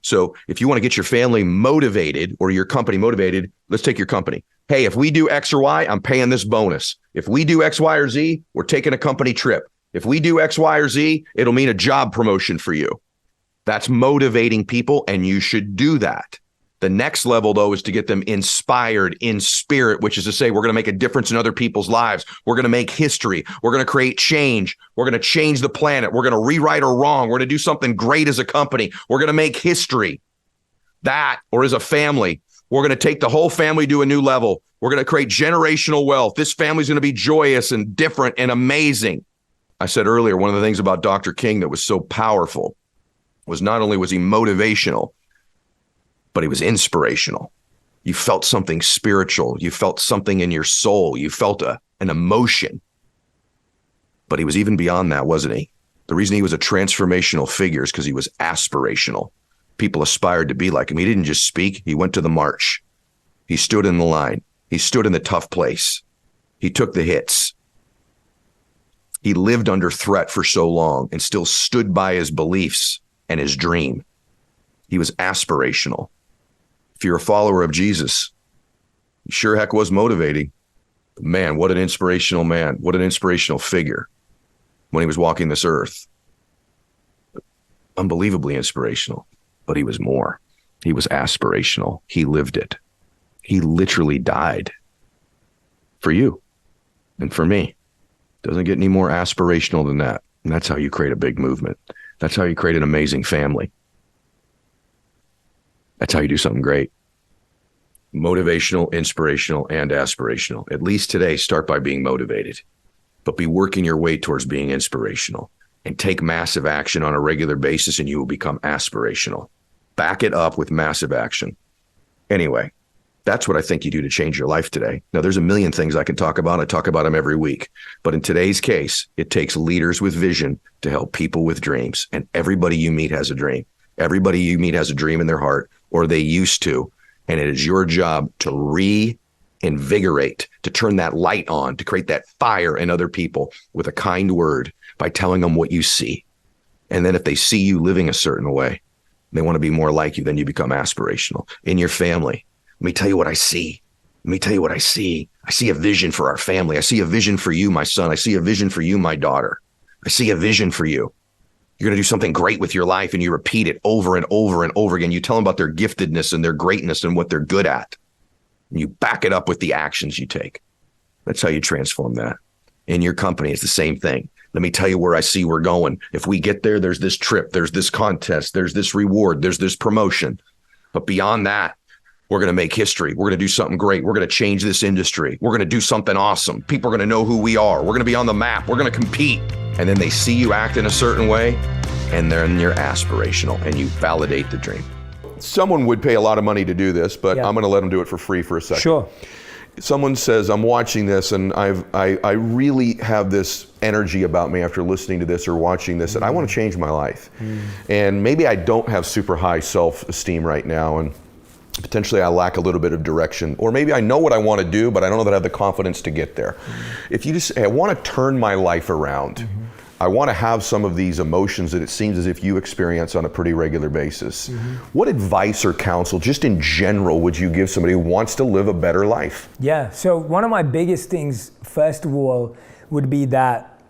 So if you want to get your family motivated or your company motivated, let's take your company. Hey, if we do X or Y, I'm paying this bonus. If we do X, Y, or Z, we're taking a company trip. If we do X, Y, or Z, it'll mean a job promotion for you. That's motivating people, and you should do that. The next level, though, is to get them inspired in spirit, which is to say we're going to make a difference in other people's lives. We're going to make history. We're going to create change. We're going to change the planet. We're going to rewrite a wrong. We're going to do something great as a company. We're going to make history. That, or as a family, we're going to take the whole family to a new level. We're going to create generational wealth. This family's going to be joyous and different and amazing. I said earlier, one of the things about Dr. King that was so powerful was not only was he motivational, but he was inspirational. You felt something spiritual. You felt something in your soul. You felt an emotion. But he was even beyond that, wasn't he? The reason he was a transformational figure is because he was aspirational. People aspired to be like him. He didn't just speak. He went to the march. He stood in the line. He stood in the tough place. He took the hits. He lived under threat for so long and still stood by his beliefs and his dream. He was aspirational. If you're a follower of Jesus, he sure heck was motivating. Man, what an inspirational man. What an inspirational figure when he was walking this earth. Unbelievably inspirational. But he was more. He was aspirational. He lived it. He literally died for you and for me. Doesn't get any more aspirational than that. And that's how you create a big movement. That's how you create an amazing family. That's how you do something great. Motivational, inspirational, and aspirational. At least today, start by being motivated, but be working your way towards being inspirational. and take massive action on a regular basis, and you will become aspirational. Back it up with massive action. Anyway, that's what I think you do to change your life today. Now, there's a million things I can talk about. I talk about them every week. But in today's case, it takes leaders with vision to help people with dreams. And everybody you meet has a dream. Everybody you meet has a dream in their heart, or they used to. And it is your job to reinvigorate, to turn that light on, to create that fire in other people with a kind word by telling them what you see. And then if they see you living a certain way, they want to be more like you, then you become aspirational. In your family, let me tell you what I see. Let me tell you what I see. I see a vision for our family. I see a vision for you, my son. I see a vision for you, my daughter. I see a vision for you. You're going to do something great with your life, and you repeat it over and over and over again. You tell them about their giftedness and their greatness and what they're good at. And you back it up with the actions you take. That's how you transform that. In your company, it's the same thing. Let me tell you where I see we're going. If we get there, there's this trip, there's this contest, there's this reward, there's this promotion. But beyond that, we're going to make history. We're going to do something great. We're going to change this industry. We're going to do something awesome. People are going to know who we are. We're going to be on the map. We're going to compete. And then they see you act in a certain way, and then you're aspirational, and you validate the dream. Someone would pay a lot of money to do this, but I'm going to let them do it for free for a second. Sure. Someone says, I'm watching this and I really have this energy about me after listening to this or watching this, and I want to change my life. And maybe I don't have super high self-esteem right now, and potentially I lack a little bit of direction. Or maybe I know what I want to do, but I don't know that I have the confidence to get there. If you just, hey, I want to turn my life around. I want to have some of these emotions that it seems as if you experience on a pretty regular basis. What advice or counsel, just in general, would you give somebody who wants to live a better life? Yeah, so one of my biggest things, first of all, would be that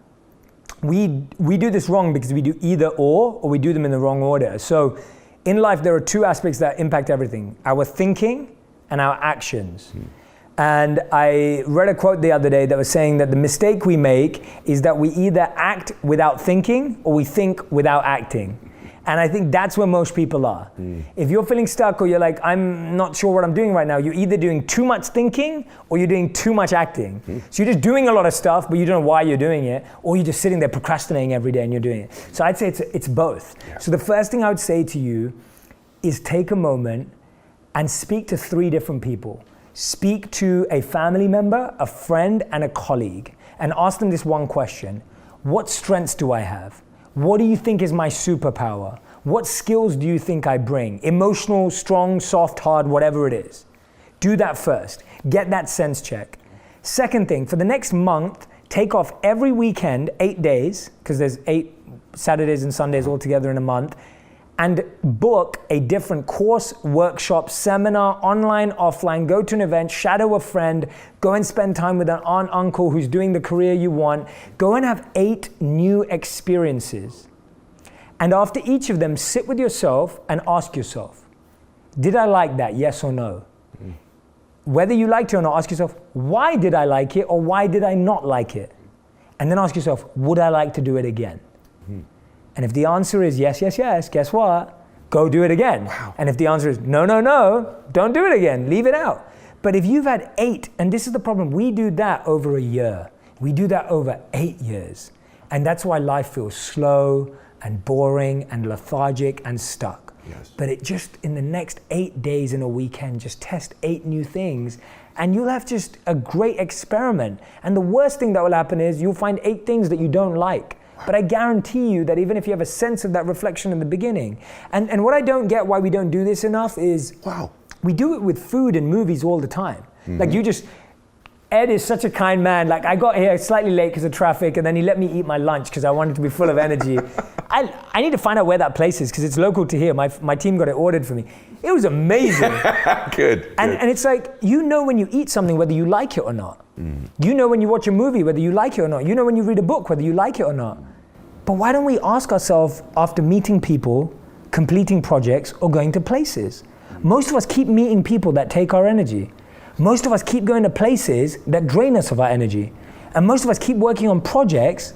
we do this wrong because we do either or we do them in the wrong order. So in life, there are two aspects that impact everything: our thinking and our actions. And I read a quote the other day that was saying that the mistake we make is that we either act without thinking or we think without acting. And I think that's where most people are. If you're feeling stuck or you're like, I'm not sure what I'm doing right now, you're either doing too much thinking or you're doing too much acting. So you're just doing a lot of stuff, but you don't know why you're doing it, or you're just sitting there procrastinating every day and you're doing it. So I'd say it's both. So the first thing I would say to you is take a moment and speak to 3 different people. Speak to a family member, a friend, and a colleague, and ask them this one question: what strengths do I have? What do you think is my superpower? What skills do you think I bring? Emotional, strong, soft, hard, whatever it is. Do that first. Get that sense check. Second thing, for the next month, take off every weekend, 8 days, because there's 8 Saturdays and Sundays all together in a month, and book a different course, workshop, seminar, online, offline. Go to an event, shadow a friend, go and spend time with an aunt, uncle who's doing the career you want. Go and have 8 new experiences. And after each of them, sit with yourself and ask yourself, did I like that, yes or no? Whether you liked it or not, ask yourself, why did I like it or why did I not like it? And then ask yourself, would I like to do it again? And if the answer is yes, yes, yes, guess what? Go do it again. Wow. And if the answer is no, no, no, don't do it again, leave it out. But if you've had 8, and this is the problem, we do that over a year. We do that over 8 years. And that's why life feels slow and boring and lethargic and stuck. Yes. But it just, in the next 8 days in a weekend, just test 8 new things, and you'll have just a great experiment. And the worst thing that will happen is you'll find 8 things that you don't like. But I guarantee you that even if you have a sense of that reflection in the beginning, and what I don't get why we don't do this enough is, we do it with food and movies all the time. Like Ed is such a kind man. Like I got here slightly late because of traffic, and then he let me eat my lunch because I wanted to be full of energy. I need to find out where that place is because it's local to here. My team got it ordered for me. It was amazing. Good. And it's like, you know when you eat something whether you like it or not. You know when you watch a movie whether you like it or not. You know when you read a book whether you like it or not. But why don't we ask ourselves after meeting people, completing projects, or going to places? Most of us keep meeting people that take our energy. Most of us keep going to places that drain us of our energy. And most of us keep working on projects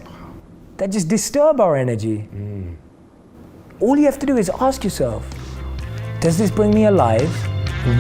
that just disturb our energy. All you have to do is ask yourself, does this bring me alive?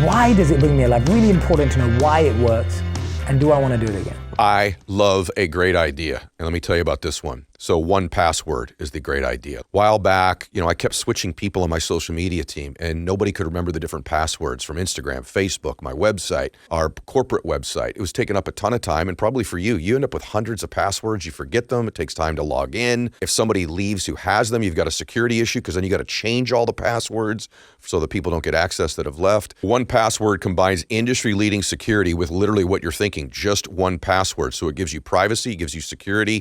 Why does it bring me alive? Really important to know why it works. And do I want to do it again? I love a great idea. And let me tell you about this one. So 1Password is the great idea. A while back, I kept switching people on my social media team and nobody could remember the different passwords from Instagram, Facebook, my website, our corporate website. It was taking up a ton of time, and probably for you, you end up with hundreds of passwords. You forget them. It takes time to log in. If somebody leaves who has them, you've got a security issue because then you got to change all the passwords so that people don't get access that have left. 1Password combines industry-leading security with literally what you're thinking, just 1Password. So it gives you privacy, it gives you security,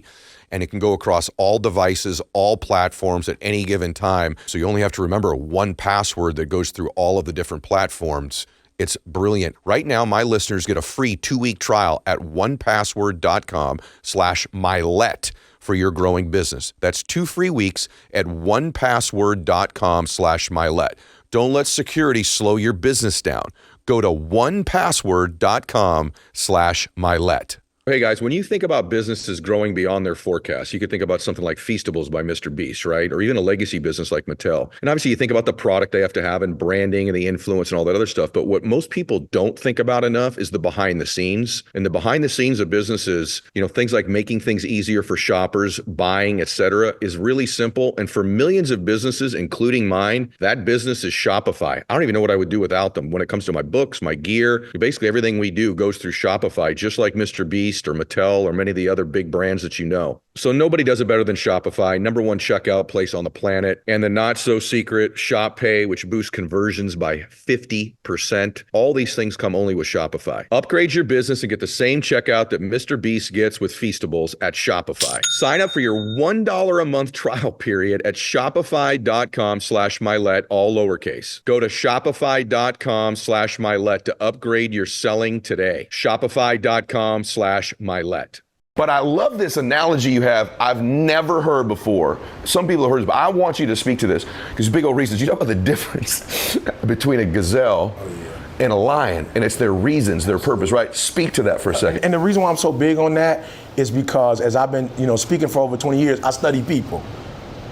and it can go across all devices, all platforms at any given time. So you only have to remember 1Password that goes through all of the different platforms. It's brilliant. Right now, my listeners get a free 2-week trial at 1password.com/Mylett for your growing business. That's 2 free weeks at 1password.com/Mylett. Don't let security slow your business down. Go to 1password.com/Mylett. Hey guys, when you think about businesses growing beyond their forecast, you could think about something like Feastables by Mr. Beast, right? Or even a legacy business like Mattel. And obviously you think about the product they have to have and branding and the influence and all that other stuff. But what most people don't think about enough is the behind the scenes. And the behind the scenes of businesses, things like making things easier for shoppers, buying, etc., is really simple. And for millions of businesses, including mine, that business is Shopify. I don't even know what I would do without them. When it comes to my books, my gear, basically everything we do goes through Shopify, just like Mr. Beast or Mattel or many of the other big brands that you know. So nobody does it better than Shopify, #1 checkout place on the planet. And the not so secret Shop Pay, which boosts conversions by 50%. All these things come only with Shopify. Upgrade your business and get the same checkout that Mr. Beast gets with Feastables at Shopify. Sign up for your $1 a month trial period at shopify.com/Mylett, all lowercase. Go to shopify.com/Mylett to upgrade your selling today. Shopify.com/Mylett. But I love this analogy you have. I've never heard before. Some people have heard this, but I want you to speak to this because big old reasons. You talk about the difference between a gazelle and a lion, and it's their reasons, their purpose, right? Speak to that for a second. And the reason why I'm so big on that is because as I've been, speaking for over 20 years, I study people.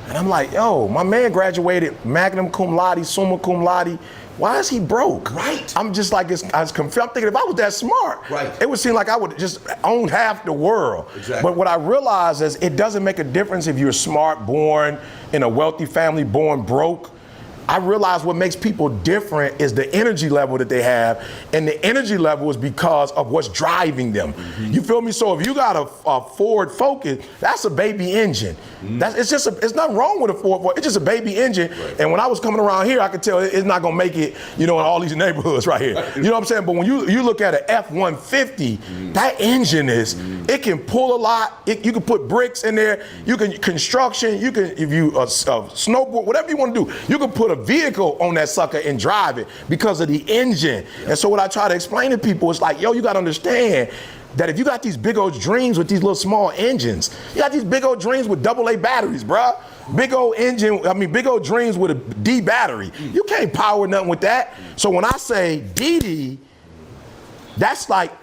And I'm like, my man graduated magna cum laude, summa cum laude. Why is he broke? Right. I'm just like, I'm thinking if I was that smart, right, it would seem like I would just own half the world. Exactly. But what I realize is it doesn't make a difference if you're smart, born in a wealthy family, born broke. I realize what makes people different is the energy level that they have, and the energy level is because of what's driving them. Mm-hmm. You feel me? So if you got a Ford Focus, that's a baby engine. Mm-hmm. It's nothing wrong with a Ford Focus. It's just a baby engine. Right. And when I was coming around here, I could tell it's not gonna make it, in all these neighborhoods right here. You know what I'm saying? But when you look at an F-150, that engine it can pull a lot. You can put bricks in there. You can construction. You can, if you snowboard, whatever you want to do, you can put a vehicle on that sucker and drive it because of the engine. And so what I try to explain to people is like, you got to understand that if you got these big old dreams with these little small engines, you got these big old dreams with AA batteries, bruh. Big old big old dreams with a D battery. You can't power nothing with that. So when I say DD, that's like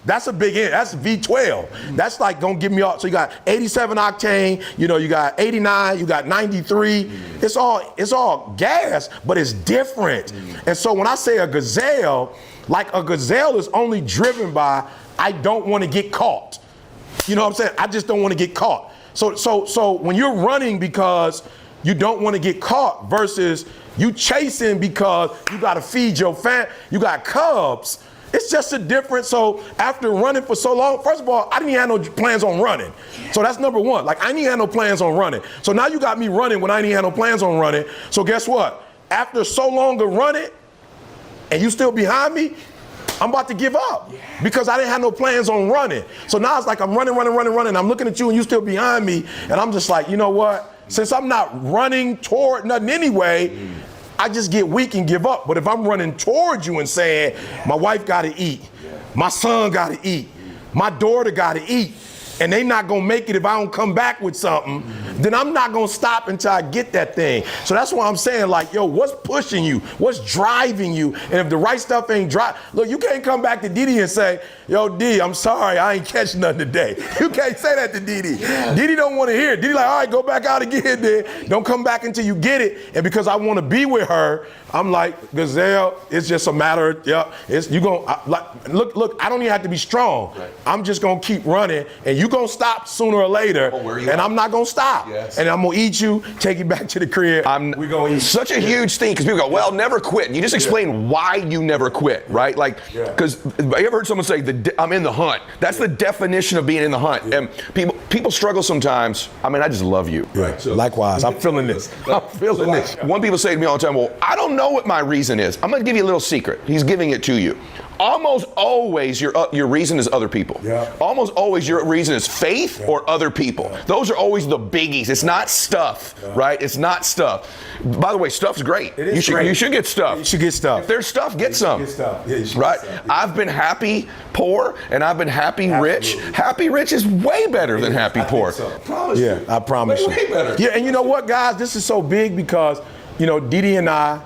that's a big engine. That's a V12. That's like gonna give me all. So you got 87 octane. You got 89. You got 93. It's all gas, but it's different. And so when I say a gazelle is only driven by I don't want to get caught. You know what I'm saying? I just don't want to get caught. So when you're running because you don't want to get caught versus you chasing because you got to feed your you got cubs. It's just a difference. So after running for so long, first of all, I didn't have no plans on running. So that's number one. Like I didn't have no plans on running. So now you got me running when I didn't have no plans on running. So guess what? After so long of running and you still behind me, I'm about to give up because I didn't have no plans on running. So now it's like I'm running. I'm looking at you and you still behind me. And I'm just like, you know what? Since I'm not running toward nothing anyway, I just get weak and give up. But if I'm running towards you and saying, my wife got to eat, my son got to eat, my daughter got to eat, and they not going to make it if I don't come back with something, then I'm not gonna stop until I get that thing. So that's why I'm saying, like, yo, what's pushing you? What's driving you? And if the right stuff ain't look, you can't come back to Didi and say, yo, D, I'm sorry, I ain't catching nothing today. You can't say that to Didi. Didi don't want to hear it. Didi like, all right, go back out again then. Don't come back until you get it. And because I want to be with her, I'm like, Gazelle, it's just a matter of, look, I don't even have to be strong. Right. I'm just gonna keep running, and you gonna stop sooner or later, and I'm not gonna stop. Yes. And I'm gonna eat you, take you back to the crib. We're gonna eat. Such a huge thing, because people go, well, never quit. And you just explain why you never quit, right? Like, because you ever heard someone say, I'm in the hunt? That's the definition of being in the hunt. And people struggle sometimes. I mean, I just love you. Right. So, likewise, I'm feeling this. I'm feeling this. One people say to me all the time, well, I don't know what my reason is. I'm gonna give you a little secret. He's giving it to you. Almost always your reason is other people. Yeah. Almost always your reason is faith or other people. Yeah. Those are always the biggies. It's not stuff, right? It's not stuff. By the way, stuff's great. It is great. You should get stuff. You should get stuff. If there's stuff, get some. Get stuff. Yeah, you should right? Get stuff. I've been happy poor, and I've been happy rich. Happy rich is way better than happy poor. So. I promise you. Way better. Yeah, and you know what, guys? This is so big because, Didi and I,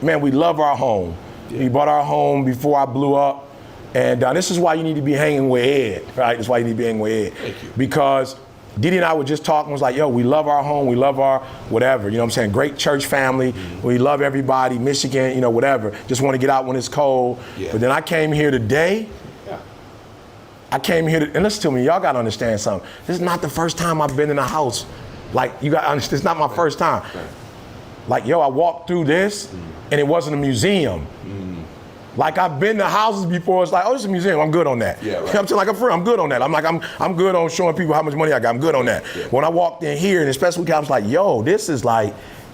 man, we love our home. We bought our home before I blew up, and this is why you need to be hanging with Ed, right? That's why you need to be hanging with Ed. Thank you. Because Didi and I were just talking, was like, yo, we love our home, we love our whatever, you know what I'm saying? Great church family, we love everybody, Michigan, whatever. Just want to get out when it's cold. Yeah. But then I came here today, and listen to me, y'all got to understand something. This is not the first time I've been in a house. Like, you got to understand, it's not my first time. Right. Like, yo, I walked through this, and it wasn't a museum. Like, I've been to houses before, it's like, oh, it's a museum, I'm good on that. Yeah, right. I'm saying, like, I'm good on that. I'm like, I'm good on showing people how much money I got, I'm good on that. Yeah. When I walked in here, and especially I was like, yo, this is like,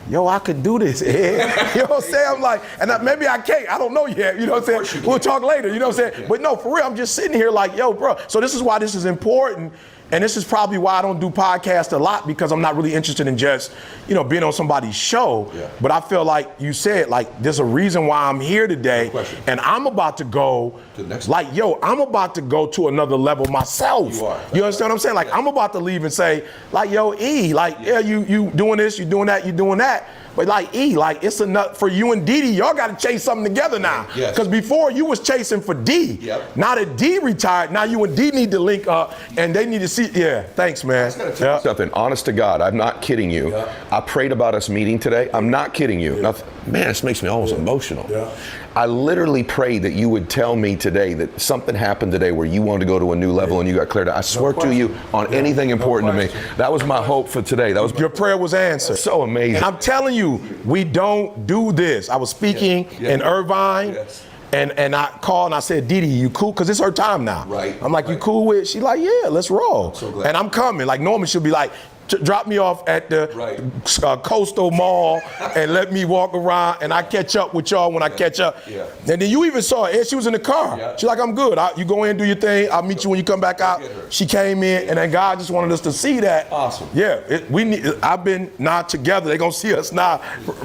yo, I could do this, Ed. You know what I'm saying? I'm like, and maybe I can't, I don't know yet, you know what I'm saying? We'll talk later, you know what I'm saying? Yeah. But no, for real, I'm just sitting here like, yo, bro. So this is why this is important. And this is probably why I don't do podcasts a lot, because I'm not really interested in just, being on somebody's show. Yeah. But I feel like you said, like, there's a reason why I'm here today. No, and I'm about to go, I'm about to go to another level myself. You understand what I'm saying? Like, I'm about to leave and say, like, yo, E, like, you doing this, you doing that, you doing that. But like, E, like, it's enough for you and Didi. Y'all got to chase something together now. Because before you was chasing for D. Yep. Now that D retired, now you and D need to link up, and they need to see. Yeah, thanks, man. I gotta tell you something. Honest to God, I'm not kidding you. Yeah. I prayed about us meeting today. I'm not kidding you. Yeah. Man, this makes me almost emotional. Yeah. I literally prayed that you would tell me today that something happened today where you wanted to go to a new level and you got cleared out. I swear to you on anything important to me. That was my hope for today. That was your prayer was answered. So amazing. And I'm telling you, we don't do this. I was speaking in Irvine. Yes. And I called and I said, Didi, you cool? Because it's her time now. Right. I'm like, you cool with it? She like, yeah, let's roll. So glad. And I'm coming. Like, normally she'll be like, drop me off at the Coastal Mall and let me walk around, and I catch up with y'all when I catch up. Yeah. And then you even saw her, she was in the car. Yeah. She's like, I'm good. You go in, do your thing. I'll meet you when you come back out. She came in, and then God just wanted us to see that. Awesome. Yeah, I've been now together. They're going to see us now.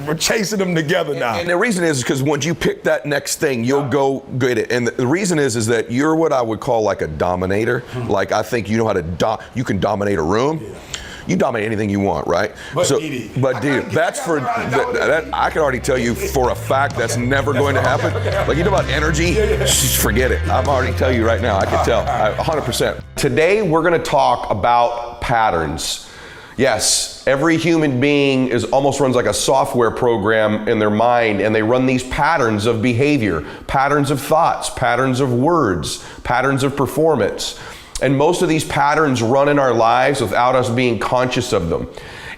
We're chasing them together now. And the reason is because once you pick that next thing, you'll go get it. And the reason is that you're what I would call like a dominator. Like, I think you know how to you can dominate a room. Yeah. You dominate anything you want, right? But that's for that. I can already tell you for a fact that's never going to happen. Like, you know about energy, just forget it. I'm already tell you right now. I can tell 100%. Today we're going to talk about patterns. Yes, every human being almost runs like a software program in their mind, and they run these patterns of behavior, patterns of thoughts, patterns of words, patterns of performance. And most of these patterns run in our lives without us being conscious of them.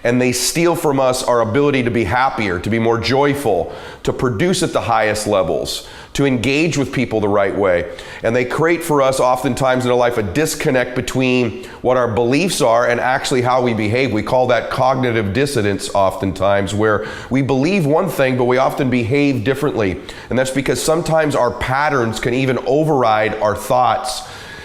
And they steal from us our ability to be happier, to be more joyful, to produce at the highest levels, to engage with people the right way. And they create for us oftentimes in our life a disconnect between what our beliefs are and actually how we behave. We call that cognitive dissonance oftentimes, where we believe one thing, but we often behave differently. And that's because sometimes our patterns can even override our thoughts.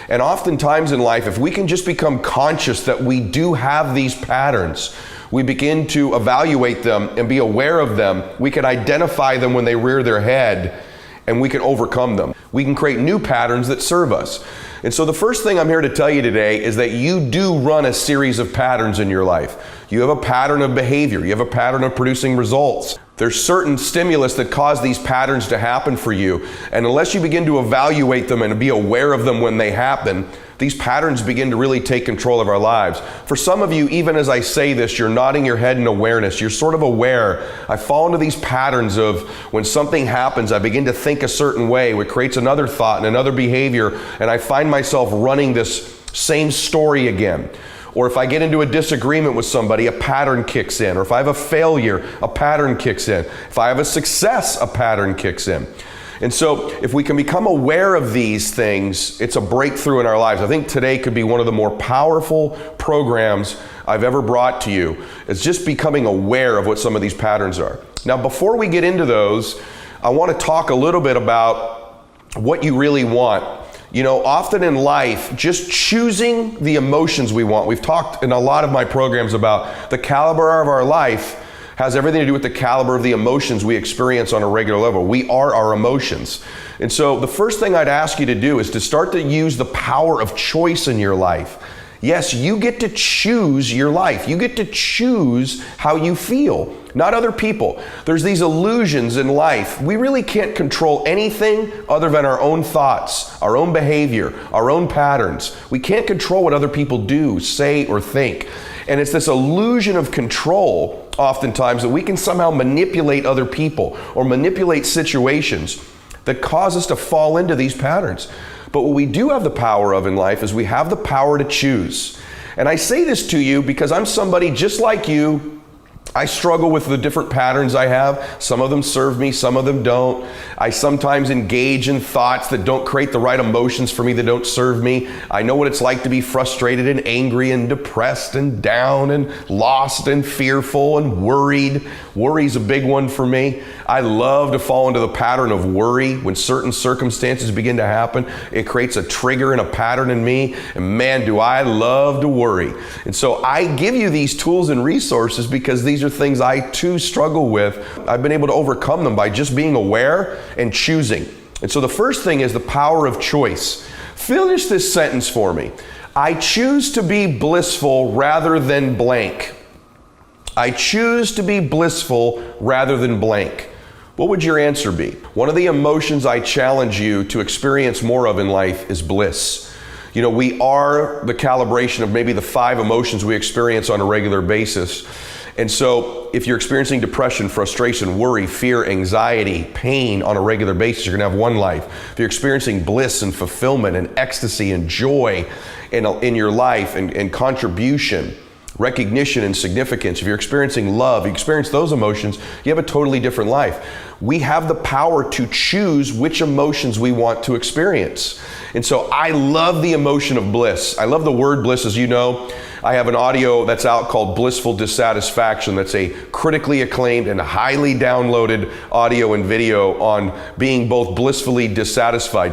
And oftentimes in life, if we can just become conscious that we do have these patterns, we begin to evaluate them and be aware of them, we can identify them when they rear their head, and we can overcome them. We can create new patterns that serve us. And so the first thing I'm here to tell you today is that you do run a series of patterns in your life. You have a pattern of behavior. You have a pattern of producing results. There's certain stimulus that cause these patterns to happen for you. And unless you begin to evaluate them and be aware of them when they happen, these patterns begin to really take control of our lives. For some of you, even as I say this, you're nodding your head in awareness. You're sort of aware. I fall into these patterns of when something happens, I begin to think a certain way, which creates another thought and another behavior, and I find myself running this same story again. Or if I get into a disagreement with somebody, a pattern kicks in. Or if I have a failure, a pattern kicks in. If I have a success, a pattern kicks in. And so if we can become aware of these things, it's a breakthrough in our lives. I think today could be one of the more powerful programs I've ever brought to you. It's just becoming aware of what some of these patterns are. Now, before we get into those, I want to talk a little bit about what you really want. You know, often in life, just choosing the emotions we want. We've talked in a lot of my programs about the caliber of our life has everything to do with the caliber of the emotions we experience on a regular level. We are our emotions. And so the first thing I'd ask you to do is to start to use the power of choice in your life. Yes, you get to choose your life. You get to choose how you feel, not other people. There's these illusions in life. We really can't control anything other than our own thoughts, our own behavior, our own patterns. We can't control what other people do, say, or think. And it's this illusion of control, oftentimes, that we can somehow manipulate other people or manipulate situations that cause us to fall into these patterns. But what we do have the power of in life is we have the power to choose. And I say this to you because I'm somebody just like you. I struggle with the different patterns I have. Some of them serve me, some of them don't. I sometimes engage in thoughts that don't create the right emotions for me, that don't serve me. I know what it's like to be frustrated and angry and depressed and down and lost and fearful and worried. Worry's a big one for me. I love to fall into the pattern of worry. When certain circumstances begin to happen, it creates a trigger and a pattern in me. And man, do I love to worry. And so I give you these tools and resources because these are things I too struggle with. I've been able to overcome them by just being aware and choosing. And so the first thing is the power of choice. Finish this sentence for me. I choose to be blissful rather than blank. I choose to be blissful rather than blank. What would your answer be? One of the emotions I challenge you to experience more of in life is bliss. You know, we are the calibration of maybe the 5 emotions we experience on a regular basis. And so if you're experiencing depression, frustration, worry, fear, anxiety, pain on a regular basis, you're gonna have one life. If you're experiencing bliss and fulfillment and ecstasy and joy in your life and contribution, recognition and significance, if you're experiencing love, you experience those emotions, you have a totally different life. We have the power to choose which emotions we want to experience. And so I love the emotion of bliss. I love the word bliss, as you know. I have an audio that's out called Blissful Dissatisfaction. That's a critically acclaimed and highly downloaded audio and video on being both blissfully dissatisfied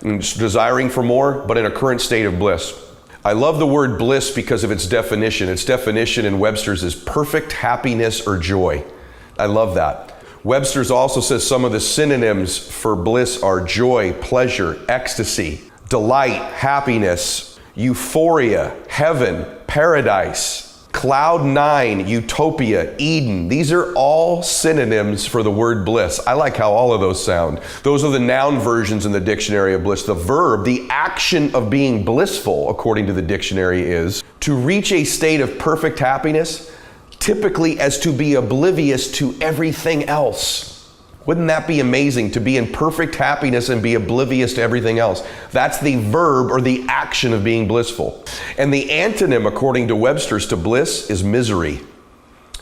and desiring for more, but in a current state of bliss. I love the word bliss because of its definition. Its definition in Webster's is perfect happiness or joy. I love that. Webster's also says some of the synonyms for bliss are joy, pleasure, ecstasy, delight, happiness, euphoria, heaven, paradise, cloud 9, utopia, Eden. These are all synonyms for the word bliss. I like how all of those sound. Those are the noun versions in the dictionary of bliss. The verb, the action of being blissful, according to the dictionary, is to reach a state of perfect happiness, typically as to be oblivious to everything else. Wouldn't that be amazing, to be in perfect happiness and be oblivious to everything else? That's the verb or the action of being blissful. And the antonym, according to Webster's, to bliss is misery.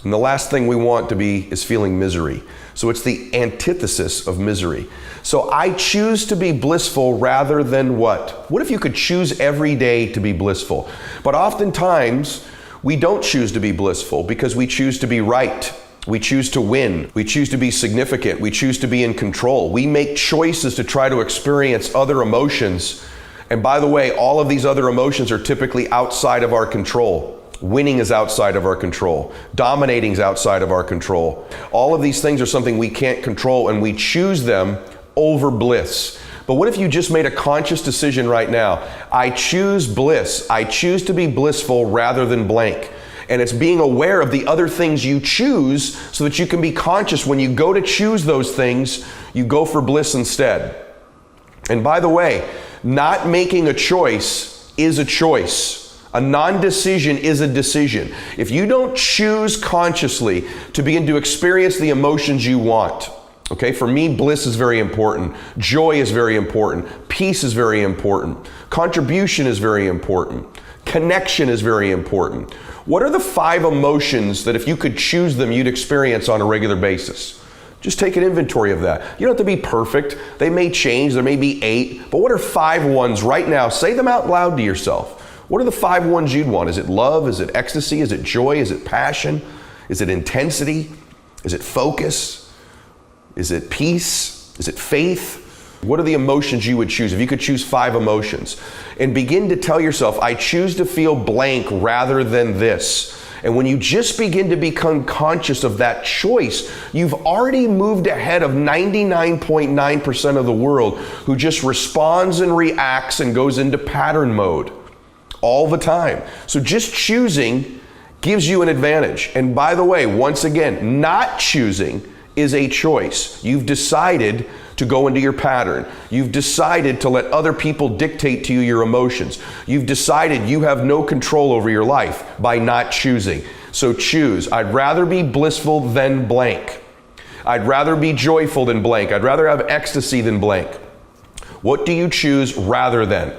And the last thing we want to be is feeling misery. So it's the antithesis of misery. So I choose to be blissful rather than what? What if you could choose every day to be blissful? But oftentimes, we don't choose to be blissful because we choose to be right. We choose to win. We choose to be significant. We choose to be in control. We make choices to try to experience other emotions. And by the way, all of these other emotions are typically outside of our control. Winning is outside of our control. Dominating is outside of our control. All of these things are something we can't control, and we choose them over bliss. But what if you just made a conscious decision right now? I choose bliss. I choose to be blissful rather than blank. And it's being aware of the other things you choose so that you can be conscious when you go to choose those things, you go for bliss instead. And by the way, not making a choice is a choice. A non-decision is a decision. If you don't choose consciously to begin to experience the emotions you want, okay, for me, bliss is very important. Joy is very important. Peace is very important. Contribution is very important. Connection is very important. What are the 5 emotions that if you could choose them, you'd experience on a regular basis? Just take an inventory of that. You don't have to be perfect. They may change. There may be 8. But what are 5 ones right now? Say them out loud to yourself. What are the 5 ones you'd want? Is it love? Is it ecstasy? Is it joy? Is it passion? Is it intensity? Is it focus? Is it peace? Is it faith? What are the emotions you would choose? If you could choose 5 emotions and begin to tell yourself, I choose to feel blank rather than this. And when you just begin to become conscious of that choice, you've already moved ahead of 99.9% of the world who just responds and reacts and goes into pattern mode all the time. So just choosing gives you an advantage. And by the way, once again, not choosing is a choice. You've decided to go into your pattern. You've decided to let other people dictate to you your emotions. You've decided you have no control over your life by not choosing. So choose. I'd rather be blissful than blank. I'd rather be joyful than blank. I'd rather have ecstasy than blank. What do you choose rather than?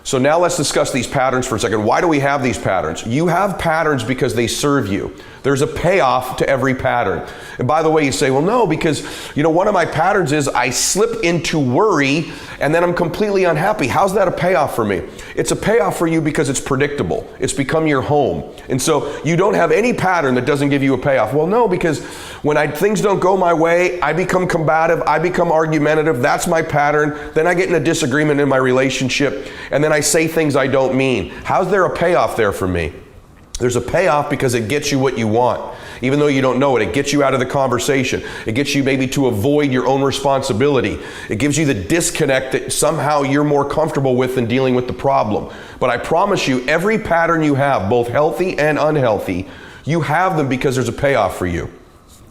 So now let's discuss these patterns for a second. Why do we have these patterns? You have patterns because they serve you. There's a payoff to every pattern. And by the way, you say, well, no, because one of my patterns is I slip into worry and then I'm completely unhappy. How's that a payoff for me? It's a payoff for you because it's predictable. It's become your home. And so you don't have any pattern that doesn't give you a payoff. Well, no, because when things don't go my way, I become combative, I become argumentative. That's my pattern. Then I get in a disagreement in my relationship and then I say things I don't mean. How's there a payoff there for me? There's a payoff because it gets you what you want. Even though you don't know it, it gets you out of the conversation. It gets you maybe to avoid your own responsibility. It gives you the disconnect that somehow you're more comfortable with than dealing with the problem. But I promise you, every pattern you have, both healthy and unhealthy, you have them because there's a payoff for you.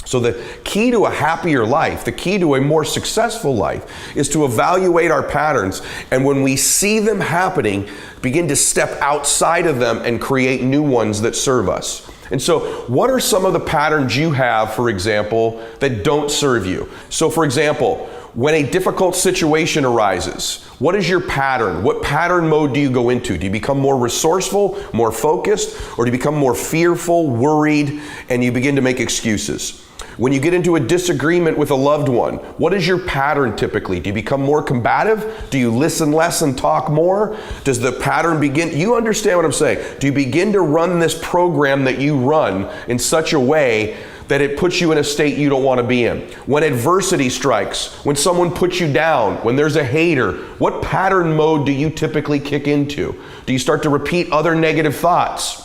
So the key to a happier life, the key to a more successful life is to evaluate our patterns, and when we see them happening, begin to step outside of them and create new ones that serve us. And so what are some of the patterns you have, for example, that don't serve you? So for example, when a difficult situation arises, what is your pattern? What pattern mode do you go into? Do you become more resourceful, more focused, or do you become more fearful, worried, and you begin to make excuses? When you get into a disagreement with a loved one, what is your pattern typically? Do you become more combative? Do you listen less and talk more? Does the pattern begin? You understand what I'm saying? Do you begin to run this program that you run in such a way that it puts you in a state you don't want to be in? When adversity strikes, when someone puts you down, when there's a hater, what pattern mode do you typically kick into? Do you start to repeat other negative thoughts?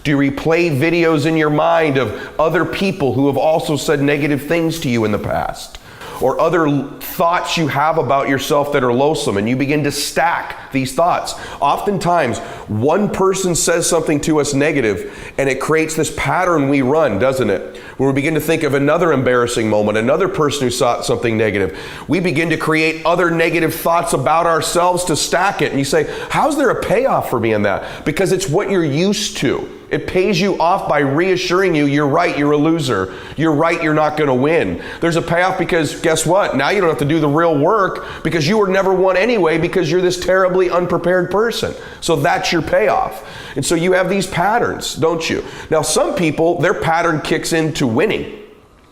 Do you replay videos in your mind of other people who have also said negative things to you in the past? Or other thoughts you have about yourself that are loathsome, and you begin to stack these thoughts. Oftentimes, one person says something to us negative, and it creates this pattern we run, doesn't it? Where we begin to think of another embarrassing moment, another person who saw something negative. We begin to create other negative thoughts about ourselves to stack it. And you say, how's there a payoff for me in that? Because it's what you're used to. It pays you off by reassuring you, you're right, you're a loser. You're right, you're not going to win. There's a payoff because guess what? Now you don't have to do the real work because you were never won anyway because you're this terribly unprepared person. So that's your payoff. And so you have these patterns, don't you? Now some people, their pattern kicks into winning.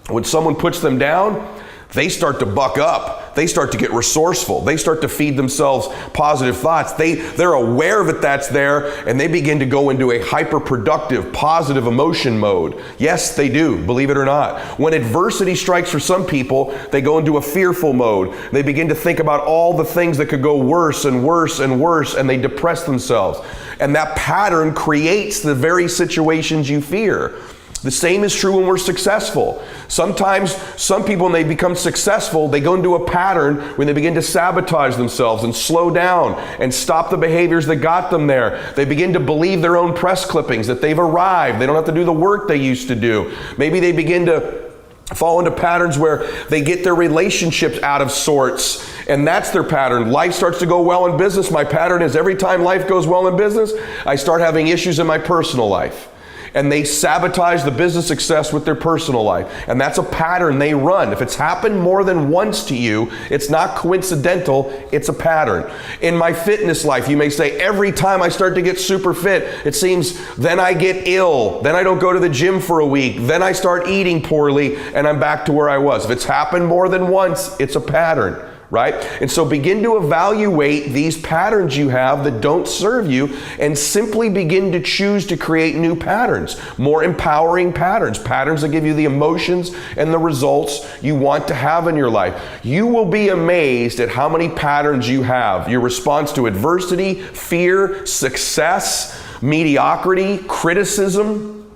When someone puts them down, they start to buck up. They start to get resourceful. They start to feed themselves positive thoughts. They're aware that that's there, and they begin to go into a hyper-productive, positive emotion mode. Yes, they do, believe it or not. When adversity strikes for some people, they go into a fearful mode. They begin to think about all the things that could go worse and worse and worse, and they depress themselves. And that pattern creates the very situations you fear. The same is true when we're successful. Sometimes some people, when they become successful, they go into a pattern when they begin to sabotage themselves and slow down and stop the behaviors that got them there. They begin to believe their own press clippings, that they've arrived. They don't have to do the work they used to do. Maybe they begin to fall into patterns where they get their relationships out of sorts, and that's their pattern. Life starts to go well in business. My pattern is every time life goes well in business, I start having issues in my personal life. And they sabotage the business success with their personal life. And that's a pattern they run. If it's happened more than once to you, it's not coincidental, it's a pattern. In my fitness life, you may say, every time I start to get super fit, it seems then I get ill, then I don't go to the gym for a week, then I start eating poorly, and I'm back to where I was. If it's happened more than once, it's a pattern. Right? And so begin to evaluate these patterns you have that don't serve you, and simply begin to choose to create new patterns, more empowering patterns, patterns that give you the emotions and the results you want to have in your life. You will be amazed at how many patterns you have. Your response to adversity, fear, success, mediocrity, criticism,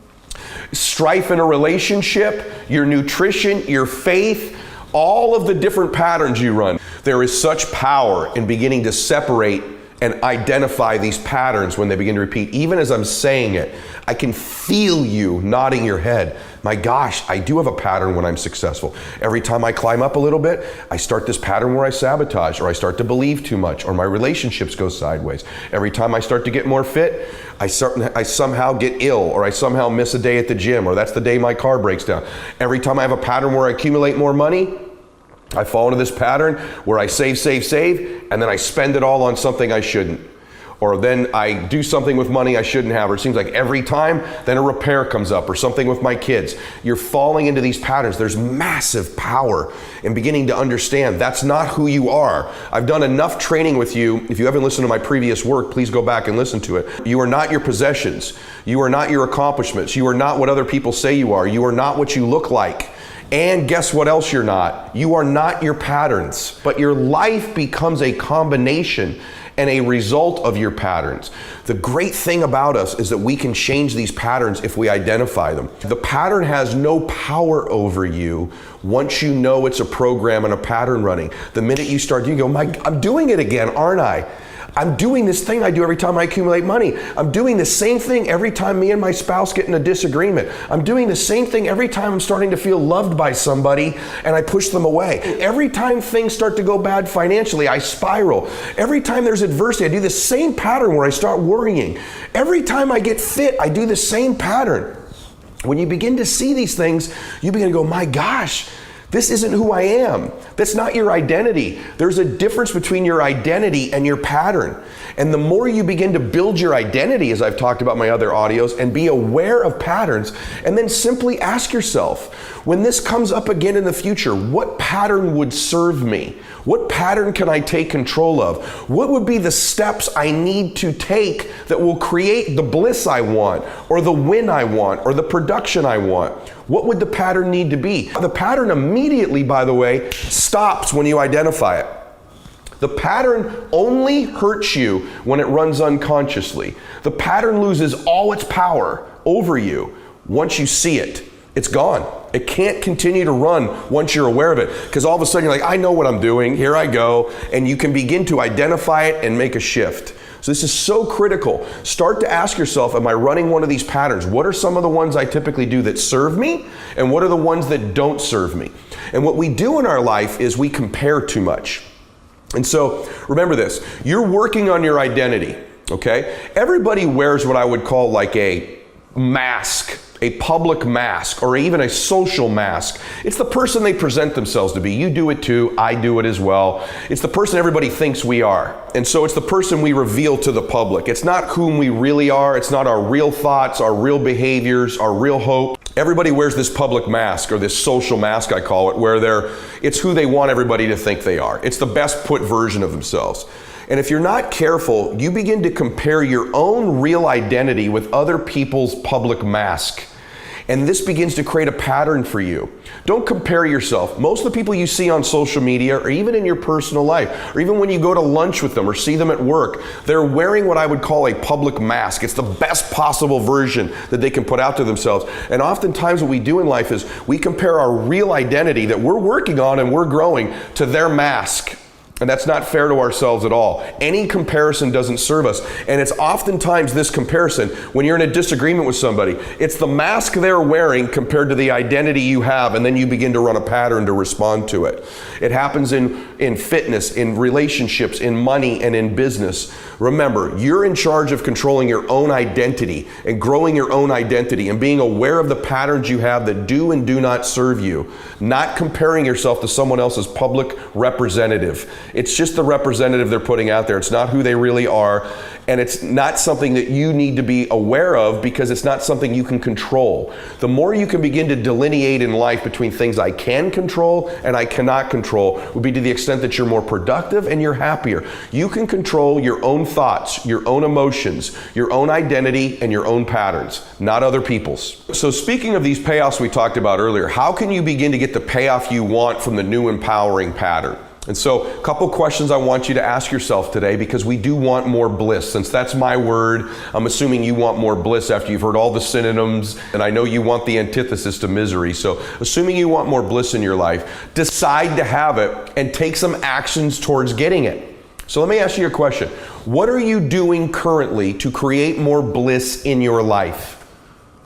strife in a relationship, your nutrition, your faith, all of the different patterns you run. There is such power in beginning to separate and identify these patterns when they begin to repeat. Even as I'm saying it, I can feel you nodding your head. My gosh, I do have a pattern when I'm successful. Every time I climb up a little bit, I start this pattern where I sabotage, or I start to believe too much, or my relationships go sideways. Every time I start to get more fit, I somehow get ill, or I somehow miss a day at the gym, or that's the day my car breaks down. Every time I have a pattern where I accumulate more money, I fall into this pattern where I save, and then I spend it all on something I shouldn't. Or then I do something with money I shouldn't have, or it seems like every time, then a repair comes up, or something with my kids. You're falling into these patterns. There's massive power in beginning to understand that's not who you are. I've done enough training with you. If you haven't listened to my previous work, please go back and listen to it. You are not your possessions. You are not your accomplishments. You are not what other people say you are. You are not what you look like. And guess what else you're not? You are not your patterns, but your life becomes a combination and a result of your patterns. The great thing about us is that we can change these patterns if we identify them. The pattern has no power over you once you know it's a program and a pattern running. The minute you start, you go, I'm doing it again, aren't I? I'm doing this thing I do every time I accumulate money. I'm doing the same thing every time me and my spouse get in a disagreement. I'm doing the same thing every time I'm starting to feel loved by somebody and I push them away. Every time things start to go bad financially, I spiral. Every time there's adversity, I do the same pattern where I start worrying. Every time I get fit, I do the same pattern. When you begin to see these things, you begin to go, my gosh, this isn't who I am. That's not your identity. There's a difference between your identity and your pattern. And the more you begin to build your identity, as I've talked about in my other audios, and be aware of patterns, and then simply ask yourself, when this comes up again in the future, what pattern would serve me? What pattern can I take control of? What would be the steps I need to take that will create the bliss I want, or the win I want, or the production I want? What would the pattern need to be? The pattern immediately, by the way, stops when you identify it. The pattern only hurts you when it runs unconsciously. The pattern loses all its power over you once you see it. It's gone. It can't continue to run once you're aware of it, because all of a sudden you're like, I know what I'm doing, here I go, and you can begin to identify it and make a shift. So this is so critical. Start to ask yourself, am I running one of these patterns? What are some of the ones I typically do that serve me? And what are the ones that don't serve me? And what we do in our life is we compare too much. And so remember this, you're working on your identity, okay? Everybody wears what I would call like a mask, a public mask, or even a social mask. It's the person they present themselves to be. You do it too, I do it as well. It's the person everybody thinks we are. And so it's the person we reveal to the public. It's not whom we really are. It's not our real thoughts, our real behaviors, our real hope. Everybody wears this public mask, or this social mask I call it, where it's who they want everybody to think they are. It's the best put version of themselves. And if you're not careful, you begin to compare your own real identity with other people's public mask. And this begins to create a pattern for you. Don't compare yourself. Most of the people you see on social media, or even in your personal life, or even when you go to lunch with them or see them at work, they're wearing what I would call a public mask. It's the best possible version that they can put out to themselves. And oftentimes what we do in life is we compare our real identity that we're working on and we're growing to their mask. And that's not fair to ourselves at all. Any comparison doesn't serve us. And it's oftentimes this comparison, when you're in a disagreement with somebody, it's the mask they're wearing compared to the identity you have, and then you begin to run a pattern to respond to it. It happens in fitness, in relationships, in money, and in business. Remember, you're in charge of controlling your own identity and growing your own identity and being aware of the patterns you have that do and do not serve you, not comparing yourself to someone else's public representative. It's just the representative they're putting out there. It's not who they really are, and it's not something that you need to be aware of because it's not something you can control. The more you can begin to delineate in life between things I can control and I cannot control would be to the extent that you're more productive and you're happier. You can control your own thoughts, your own emotions, your own identity, and your own patterns, not other people's. So speaking of these payoffs we talked about earlier, how can you begin to get the payoff you want from the new empowering pattern? And so a couple questions I want you to ask yourself today, because we do want more bliss. Since that's my word, I'm assuming you want more bliss after you've heard all the synonyms, and I know you want the antithesis to misery. So assuming you want more bliss in your life, decide to have it and take some actions towards getting it. So let me ask you a question. What are you doing currently to create more bliss in your life?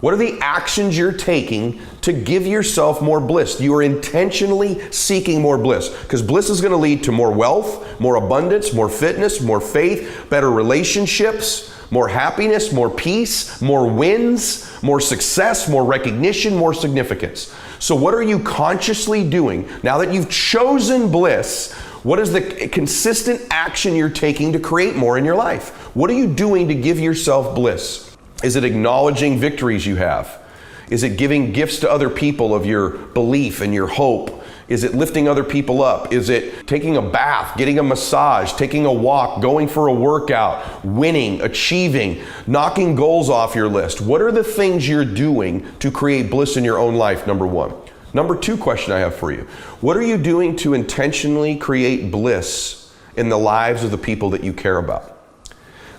What are the actions you're taking to give yourself more bliss? You are intentionally seeking more bliss, because bliss is going to lead to more wealth, more abundance, more fitness, more faith, better relationships, more happiness, more peace, more wins, more success, more recognition, more significance. So what are you consciously doing now that you've chosen bliss? What is the consistent action you're taking to create more in your life? What are you doing to give yourself bliss? Is it acknowledging victories you have? Is it giving gifts to other people of your belief and your hope? Is it lifting other people up? Is it taking a bath, getting a massage, taking a walk, going for a workout, winning, achieving, knocking goals off your list? What are the things you're doing to create bliss in your own life, number one? Number two question I have for you. What are you doing to intentionally create bliss in the lives of the people that you care about?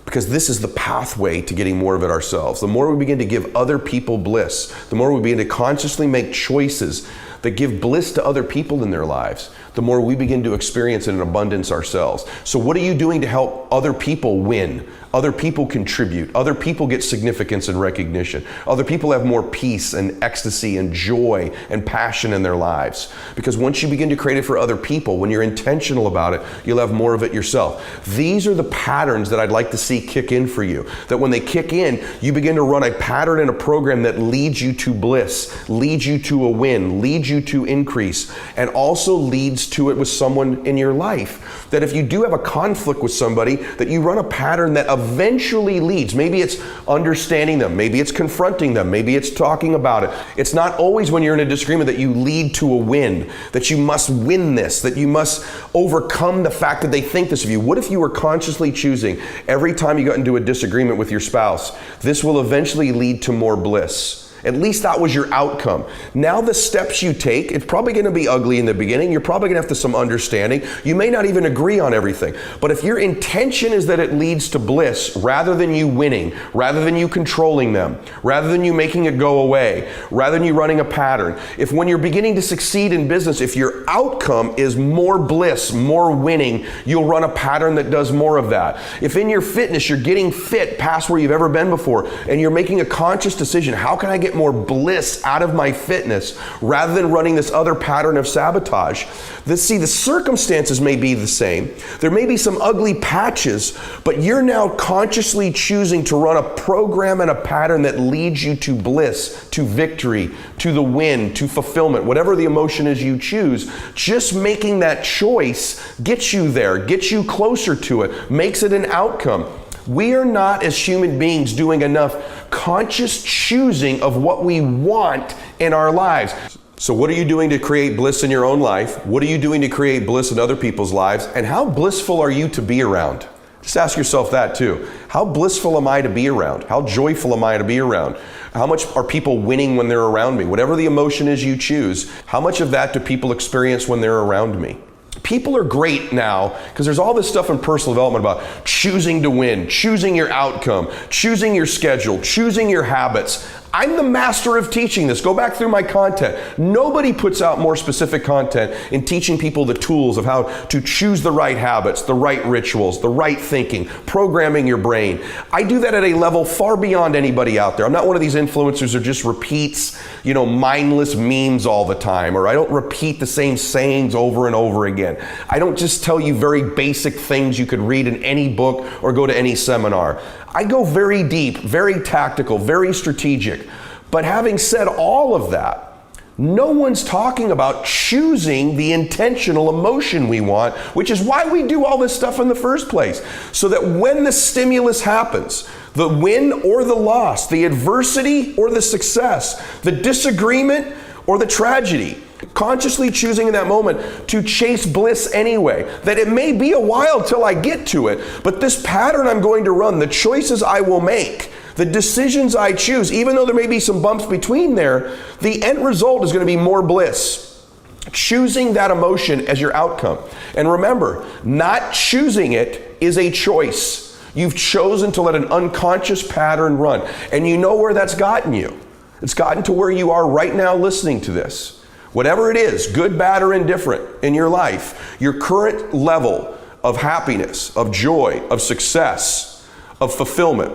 Because this is the pathway to getting more of it ourselves. The more we begin to give other people bliss, the more we begin to consciously make choices that give bliss to other people in their lives, the more we begin to experience it in abundance ourselves. So what are you doing to help other people win? Other people contribute. Other people get significance and recognition. Other people have more peace and ecstasy and joy and passion in their lives. Because once you begin to create it for other people, when you're intentional about it, you'll have more of it yourself. These are the patterns that I'd like to see kick in for you. That when they kick in, you begin to run a pattern and a program that leads you to bliss, leads you to a win, leads you to increase, and also leads to it with someone in your life. That if you do have a conflict with somebody, that you run a pattern that eventually leads. Maybe it's understanding them, maybe it's confronting them, maybe it's talking about it. It's not always when you're in a disagreement that you lead to a win, that you must win this, that you must overcome the fact that they think this of you. What if you were consciously choosing every time you got into a disagreement with your spouse, this will eventually lead to more bliss? At least that was your outcome. Now the steps you take, it's probably going to be ugly in the beginning. You're probably going to have to some understanding. You may not even agree on everything. But if your intention is that it leads to bliss, rather than you winning, rather than you controlling them, rather than you making it go away, rather than you running a pattern, if when you're beginning to succeed in business, if your outcome is more bliss, more winning, you'll run a pattern that does more of that. If in your fitness, you're getting fit past where you've ever been before, and you're making a conscious decision, how can I get more bliss out of my fitness rather than running this other pattern of sabotage? The circumstances may be the same. There may be some ugly patches, but you're now consciously choosing to run a program and a pattern that leads you to bliss, to victory, to the win, to fulfillment, whatever the emotion is you choose. Just making that choice gets you there, gets you closer to it, makes it an outcome. We are not, as human beings, doing enough conscious choosing of what we want in our lives. So what are you doing to create bliss in your own life? What are you doing to create bliss in other people's lives? And how blissful are you to be around? Just ask yourself that too. How blissful am I to be around? How joyful am I to be around? How much are people winning when they're around me? Whatever the emotion is you choose, how much of that do people experience when they're around me? People are great now because there's all this stuff in personal development about choosing to win, choosing your outcome, choosing your schedule, choosing your habits. I'm the master of teaching this. Go back through my content. Nobody puts out more specific content in teaching people the tools of how to choose the right habits, the right rituals, the right thinking, programming your brain. I do that at a level far beyond anybody out there. I'm not one of these influencers who just repeats, mindless memes all the time, or I don't repeat the same sayings over and over again. I don't just tell you very basic things you could read in any book or go to any seminar. I go very deep, very tactical, very strategic. But having said all of that, no one's talking about choosing the intentional emotion we want, which is why we do all this stuff in the first place. So that when the stimulus happens, the win or the loss, the adversity or the success, the disagreement or the tragedy, consciously choosing in that moment to chase bliss anyway, that it may be a while till I get to it, but this pattern I'm going to run, the choices I will make, the decisions I choose, even though there may be some bumps between there, the end result is going to be more bliss. Choosing that emotion as your outcome. And remember, not choosing it is a choice. You've chosen to let an unconscious pattern run. And you know where that's gotten you. It's gotten to where you are right now listening to this. Whatever it is, good, bad, or indifferent in your life, your current level of happiness, of joy, of success, of fulfillment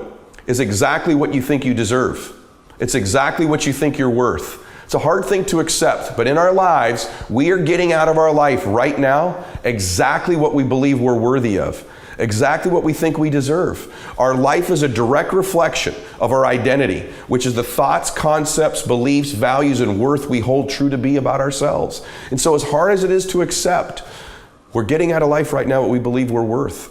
is exactly what you think you deserve. It's exactly what you think you're worth. It's a hard thing to accept, but in our lives, we are getting out of our life right now exactly what we believe we're worthy of. Exactly what we think we deserve. Our life is a direct reflection of our identity, which is the thoughts, concepts, beliefs, values, and worth we hold true to be about ourselves. And so as hard as it is to accept, we're getting out of life right now what we believe we're worth.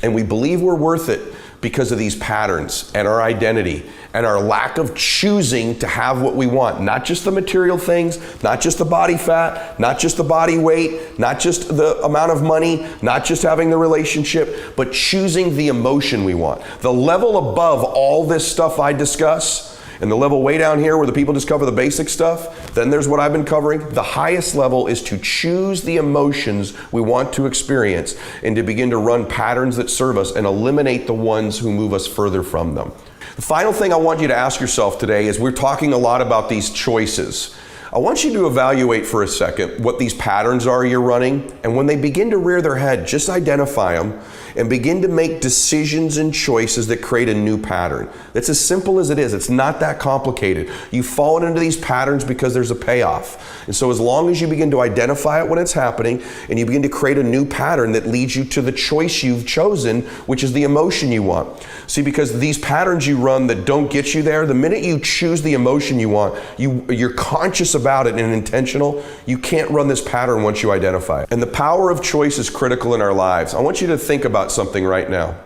And we believe we're worth it because of these patterns and our identity and our lack of choosing to have what we want. Not just the material things, not just the body fat, not just the body weight, not just the amount of money, not just having the relationship, but choosing the emotion we want. The level above all this stuff I discuss, and the level way down here where the people just cover the basic stuff, then there's what I've been covering. The highest level is to choose the emotions we want to experience and to begin to run patterns that serve us and eliminate the ones who move us further from them. The final thing I want you to ask yourself today is we're talking a lot about these choices. I want you to evaluate for a second what these patterns are you're running, and when they begin to rear their head, just identify them and begin to make decisions and choices that create a new pattern. It's as simple as it is. It's not that complicated. You've fallen into these patterns because there's a payoff. And so as long as you begin to identify it when it's happening and you begin to create a new pattern that leads you to the choice you've chosen, which is the emotion you want. See, because these patterns you run that don't get you there, the minute you choose the emotion you want, you're conscious about it and intentional, you can't run this pattern once you identify it. And the power of choice is critical in our lives. I want you to think about something right now.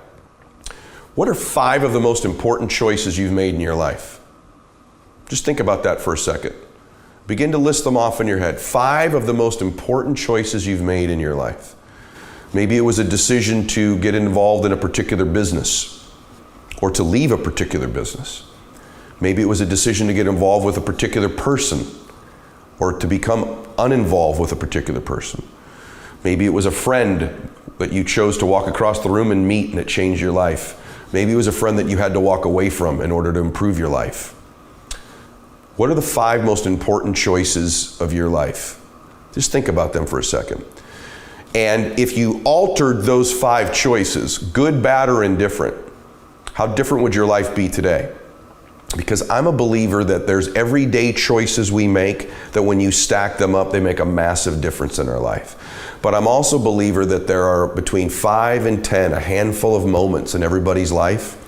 What are 5 of the most important choices you've made in your life? Just think about that for a second. Begin to list them off in your head. 5 of the most important choices you've made in your life. Maybe it was a decision to get involved in a particular business or to leave a particular business. Maybe it was a decision to get involved with a particular person or to become uninvolved with a particular person. Maybe it was a friend that you chose to walk across the room and meet and it changed your life. Maybe it was a friend that you had to walk away from in order to improve your life. What are the 5 most important choices of your life? Just think about them for a second. And if you altered those 5 choices, good, bad, or indifferent, how different would your life be today? Because I'm a believer that there's everyday choices we make that when you stack them up, they make a massive difference in our life. But I'm also a believer that there are between 5 and 10, a handful of moments in everybody's life,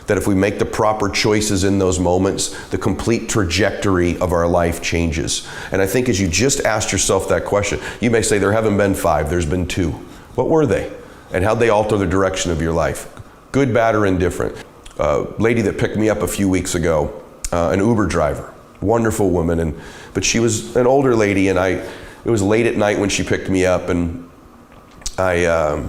that if we make the proper choices in those moments, the complete trajectory of our life changes. And I think as you just asked yourself that question, you may say there haven't been 5, there's been 2. What were they? And how'd they alter the direction of your life? Good, bad, or indifferent? A lady that picked me up a few weeks ago, an Uber driver, wonderful woman, but she was an older lady, and it was late at night when she picked me up, and I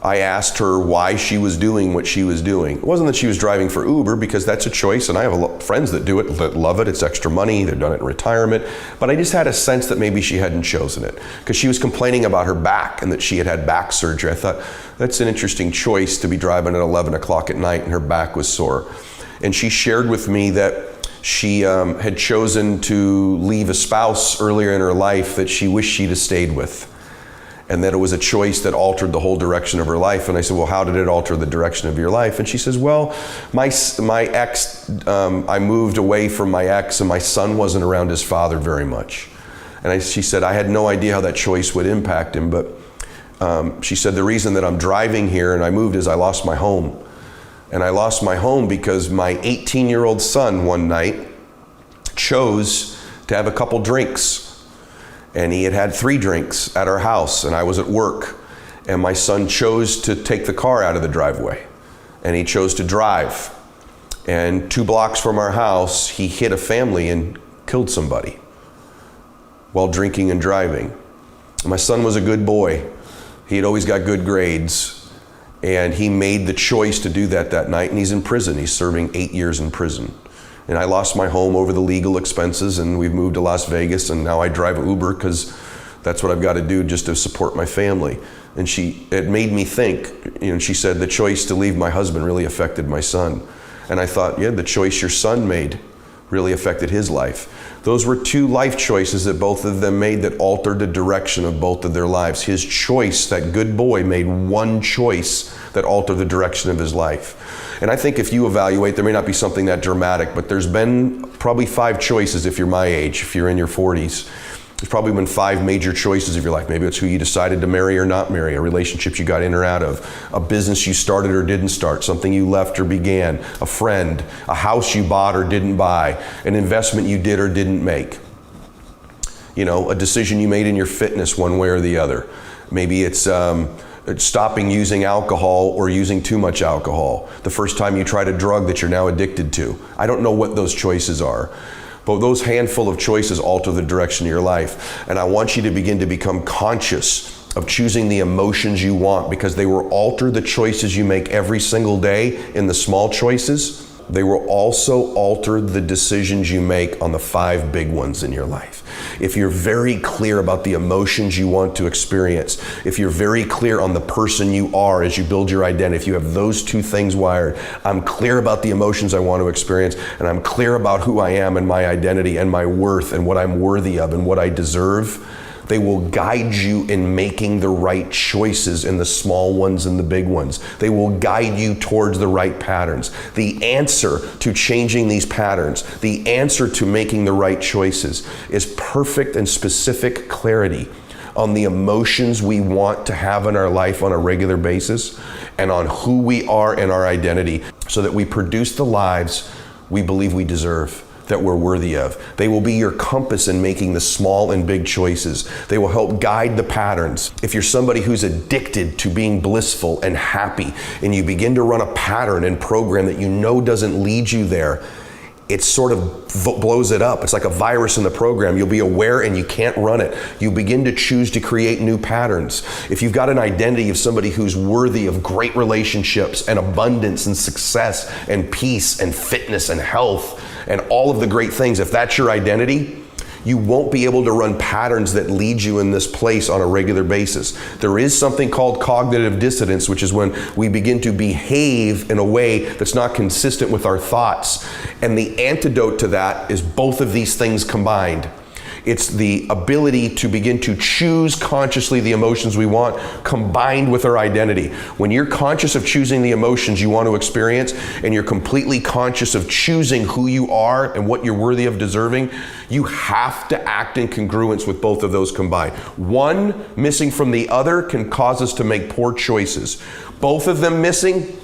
I asked her why she was doing what she was doing. It wasn't that she was driving for Uber, because that's a choice, and I have a lot of friends that do it, that love it. It's extra money, they've done it in retirement. But I just had a sense that maybe she hadn't chosen it, because she was complaining about her back and that she had had back surgery. I thought, that's an interesting choice to be driving at 11 o'clock at night and her back was sore. And she shared with me that she had chosen to leave a spouse earlier in her life that she wished she'd have stayed with, and that it was a choice that altered the whole direction of her life. And I said, well, how did it alter the direction of your life? And she says, well, my ex, I moved away from my ex, and my son wasn't around his father very much. And she said, I had no idea how that choice would impact him, but she said, the reason that I'm driving here and I moved is I lost my home. And I lost my home because my 18-year-old son one night chose to have a couple drinks. And he had had 3 drinks at our house, and I was at work. And my son chose to take the car out of the driveway, and he chose to drive. And 2 blocks from our house, he hit a family and killed somebody while drinking and driving. My son was a good boy. He had always got good grades. And he made the choice to do that night, and he's in prison. He's serving 8 years in prison. And I lost my home over the legal expenses, and we've moved to Las Vegas, and now I drive Uber because that's what I've got to do just to support my family. And it made me think, she said the choice to leave my husband really affected my son. And I thought, yeah, the choice your son made really affected his life. Those were 2 life choices that both of them made that altered the direction of both of their lives. His choice, that good boy, made one choice that altered the direction of his life. And I think if you evaluate, there may not be something that dramatic, but there's been probably 5 choices if you're my age, if you're in your 40s. There's probably been 5 major choices of your life. Maybe it's who you decided to marry or not marry, a relationship you got in or out of, a business you started or didn't start, something you left or began, a friend, a house you bought or didn't buy, an investment you did or didn't make. A decision you made in your fitness one way or the other. Maybe it's stopping using alcohol or using too much alcohol. The first time you tried a drug that you're now addicted to. I don't know what those choices are. But those handful of choices alter the direction of your life. And I want you to begin to become conscious of choosing the emotions you want, because they will alter the choices you make every single day in the small choices. They will also alter the decisions you make on the 5 big ones in your life. If you're very clear about the emotions you want to experience, if you're very clear on the person you are as you build your identity, if you have those 2 things wired, I'm clear about the emotions I want to experience, and I'm clear about who I am and my identity and my worth and what I'm worthy of and what I deserve, they will guide you in making the right choices in the small ones and the big ones. They will guide you towards the right patterns. The answer to changing these patterns, the answer to making the right choices, is perfect and specific clarity on the emotions we want to have in our life on a regular basis, and on who we are and our identity, so that we produce the lives we believe we deserve, that we're worthy of. They will be your compass in making the small and big choices. They will help guide the patterns. If you're somebody who's addicted to being blissful and happy, and you begin to run a pattern and program that you know doesn't lead you there, it sort of blows it up. It's like a virus in the program. You'll be aware and you can't run it. You begin to choose to create new patterns. If you've got an identity of somebody who's worthy of great relationships and abundance and success and peace and fitness and health and all of the great things, if that's your identity, you won't be able to run patterns that lead you in this place on a regular basis. There is something called cognitive dissonance, which is when we begin to behave in a way that's not consistent with our thoughts. And the antidote to that is both of these things combined. It's the ability to begin to choose consciously the emotions we want, combined with our identity. When you're conscious of choosing the emotions you want to experience, and you're completely conscious of choosing who you are and what you're worthy of deserving, you have to act in congruence with both of those combined. One missing from the other can cause us to make poor choices. Both of them missing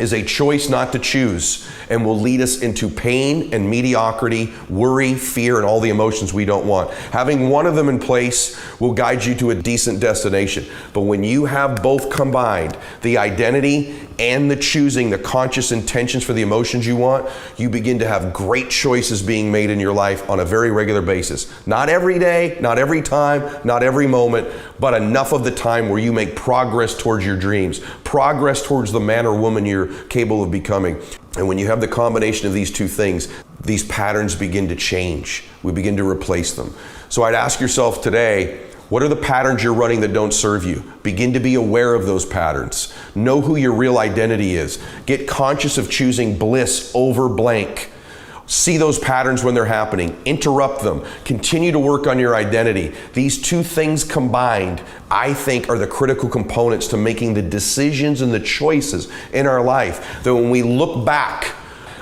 is a choice not to choose, and will lead us into pain and mediocrity, worry, fear, and all the emotions we don't want. Having one of them in place will guide you to a decent destination. But when you have both combined, the identity and the choosing, the conscious intentions for the emotions you want, you begin to have great choices being made in your life on a very regular basis. Not every day, not every time, not every moment, but enough of the time where you make progress towards your dreams, progress towards the man or woman you're capable of becoming. And when you have the combination of these two things, these patterns begin to change. We begin to replace them. So I'd ask yourself today, what are the patterns you're running that don't serve you? Begin to be aware of those patterns. Know who your real identity is. Get conscious of choosing bliss over blank. See those patterns when they're happening. Interrupt them. Continue to work on your identity. These two things combined, I think, are the critical components to making the decisions and the choices in our life that when we look back,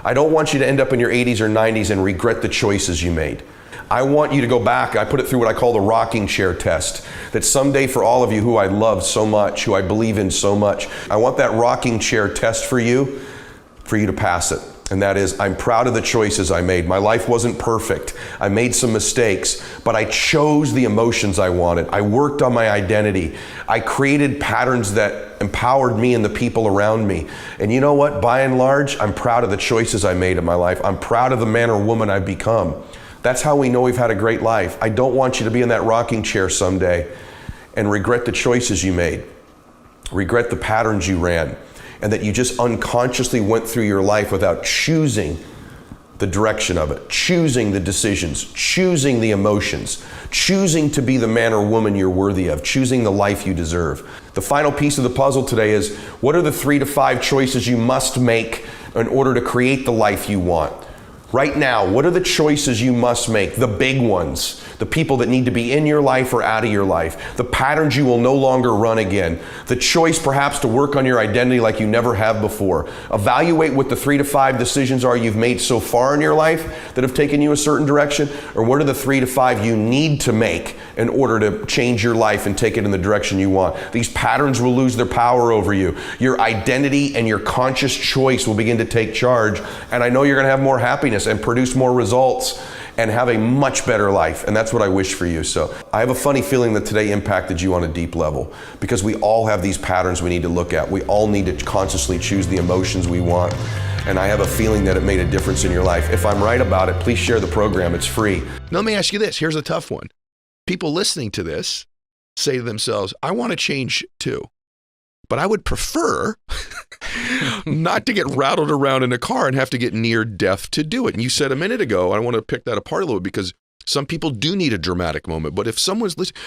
I don't want you to end up in your 80s or 90s and regret the choices you made. I want you to go back. I put it through what I call the rocking chair test. That someday for all of you who I love so much, who I believe in so much, I want that rocking chair test for you to pass it. And that is, I'm proud of the choices I made. My life wasn't perfect. I made some mistakes, but I chose the emotions I wanted. I worked on my identity. I created patterns that empowered me and the people around me. And you know what? By and large, I'm proud of the choices I made in my life. I'm proud of the man or woman I've become. That's how we know we've had a great life. I don't want you to be in that rocking chair someday and regret the choices you made, regret the patterns you ran, and that you just unconsciously went through your life without choosing the direction of it, choosing the decisions, choosing the emotions, choosing to be the man or woman you're worthy of, choosing the life you deserve. The final piece of the puzzle today is, what are the 3 to 5 choices you must make in order to create the life you want? Right now, what are the choices you must make? The big ones, the people that need to be in your life or out of your life, the patterns you will no longer run again, the choice perhaps to work on your identity like you never have before. Evaluate what the 3 to 5 decisions are you've made so far in your life that have taken you a certain direction, or what are the 3 to 5 you need to make in order to change your life and take it in the direction you want. These patterns will lose their power over you. Your identity and your conscious choice will begin to take charge, and I know you're going to have more happiness and produce more results and have a much better life. And that's what I wish for you. So I have a funny feeling that today impacted you on a deep level, because we all have these patterns we need to look at. We all need to consciously choose the emotions we want. And I have a feeling that it made a difference in your life. If I'm right about it, please share the program. It's free. Now, let me ask you this. Here's a tough one. People listening to this say to themselves, I want to change too, but I would prefer not to get rattled around in a car and have to get near death to do it. And you said a minute ago, I want to pick that apart a little bit, because some people do need a dramatic moment. But if someone's listening,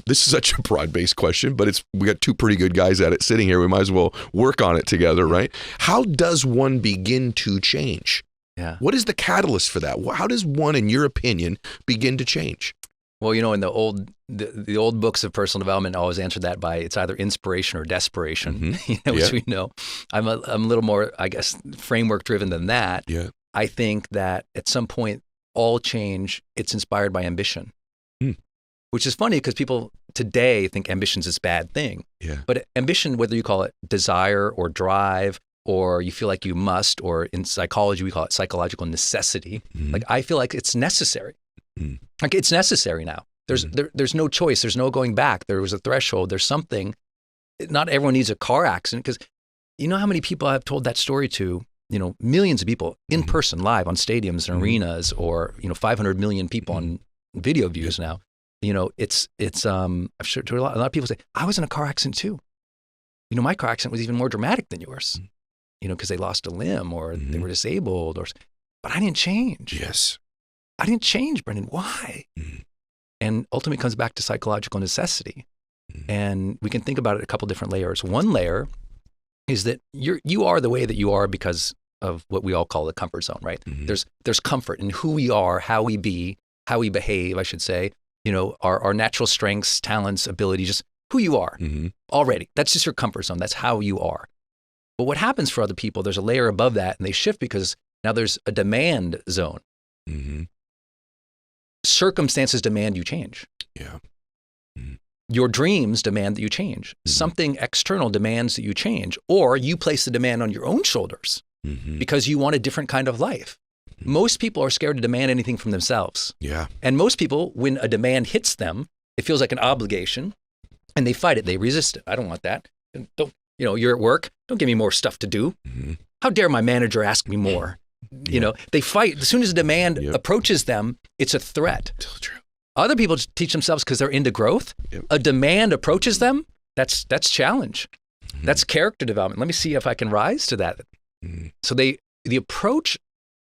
this is such a broad-based question, but we got 2 pretty good guys at it sitting here. We might as well work on it together, right? How does one begin to change? Yeah. What is the catalyst for that? How does one, in your opinion, begin to change? Well, in the old books of personal development always answer that by it's either inspiration or desperation, which we know. I'm a little more, I guess, framework driven than that. Yeah. I think that at some point, all change, it's inspired by ambition, which is funny because people today think ambition's this bad thing. Yeah. But ambition, whether you call it desire or drive, or you feel like you must, or in psychology, we call it psychological necessity. Like, I feel like it's necessary. Like, it's necessary now. There's no choice. There's no going back. There was a threshold. There's something. Not everyone needs a car accident, because you know how many people I've told that story to, millions of people in person, live on stadiums and arenas, or, 500 million people on video views now. It's I'm sure to a lot of people say, I was in a car accident too. My car accident was even more dramatic than yours, because they lost a limb or they were disabled, but I didn't change. Yes. I didn't change, Brendon. Why? And ultimately it comes back to psychological necessity. And we can think about it a couple different layers. One layer is that you are the way that you are because of what we all call the comfort zone, right? There's comfort in who we are, how we behave, I should say, our natural strengths, talents, abilities, just who you are already. That's just your comfort zone. That's how you are. But what happens for other people, there's a layer above that, and they shift because now there's a demand zone. Circumstances demand you change. Yeah. Your dreams demand that you change. Something external demands that you change, or you place the demand on your own shoulders because you want a different kind of life. Most people are scared to demand anything from themselves. Yeah. And most people, when a demand hits them, it feels like an obligation, and they fight it. They resist it. I don't want that. And don't, You're at work. Don't give me more stuff to do. How dare my manager ask me more? They fight. As soon as a demand approaches them, it's a threat. True. Other people teach themselves because they're into growth. A demand approaches them. That's challenge. That's character development. Let me see if I can rise to that. So the approach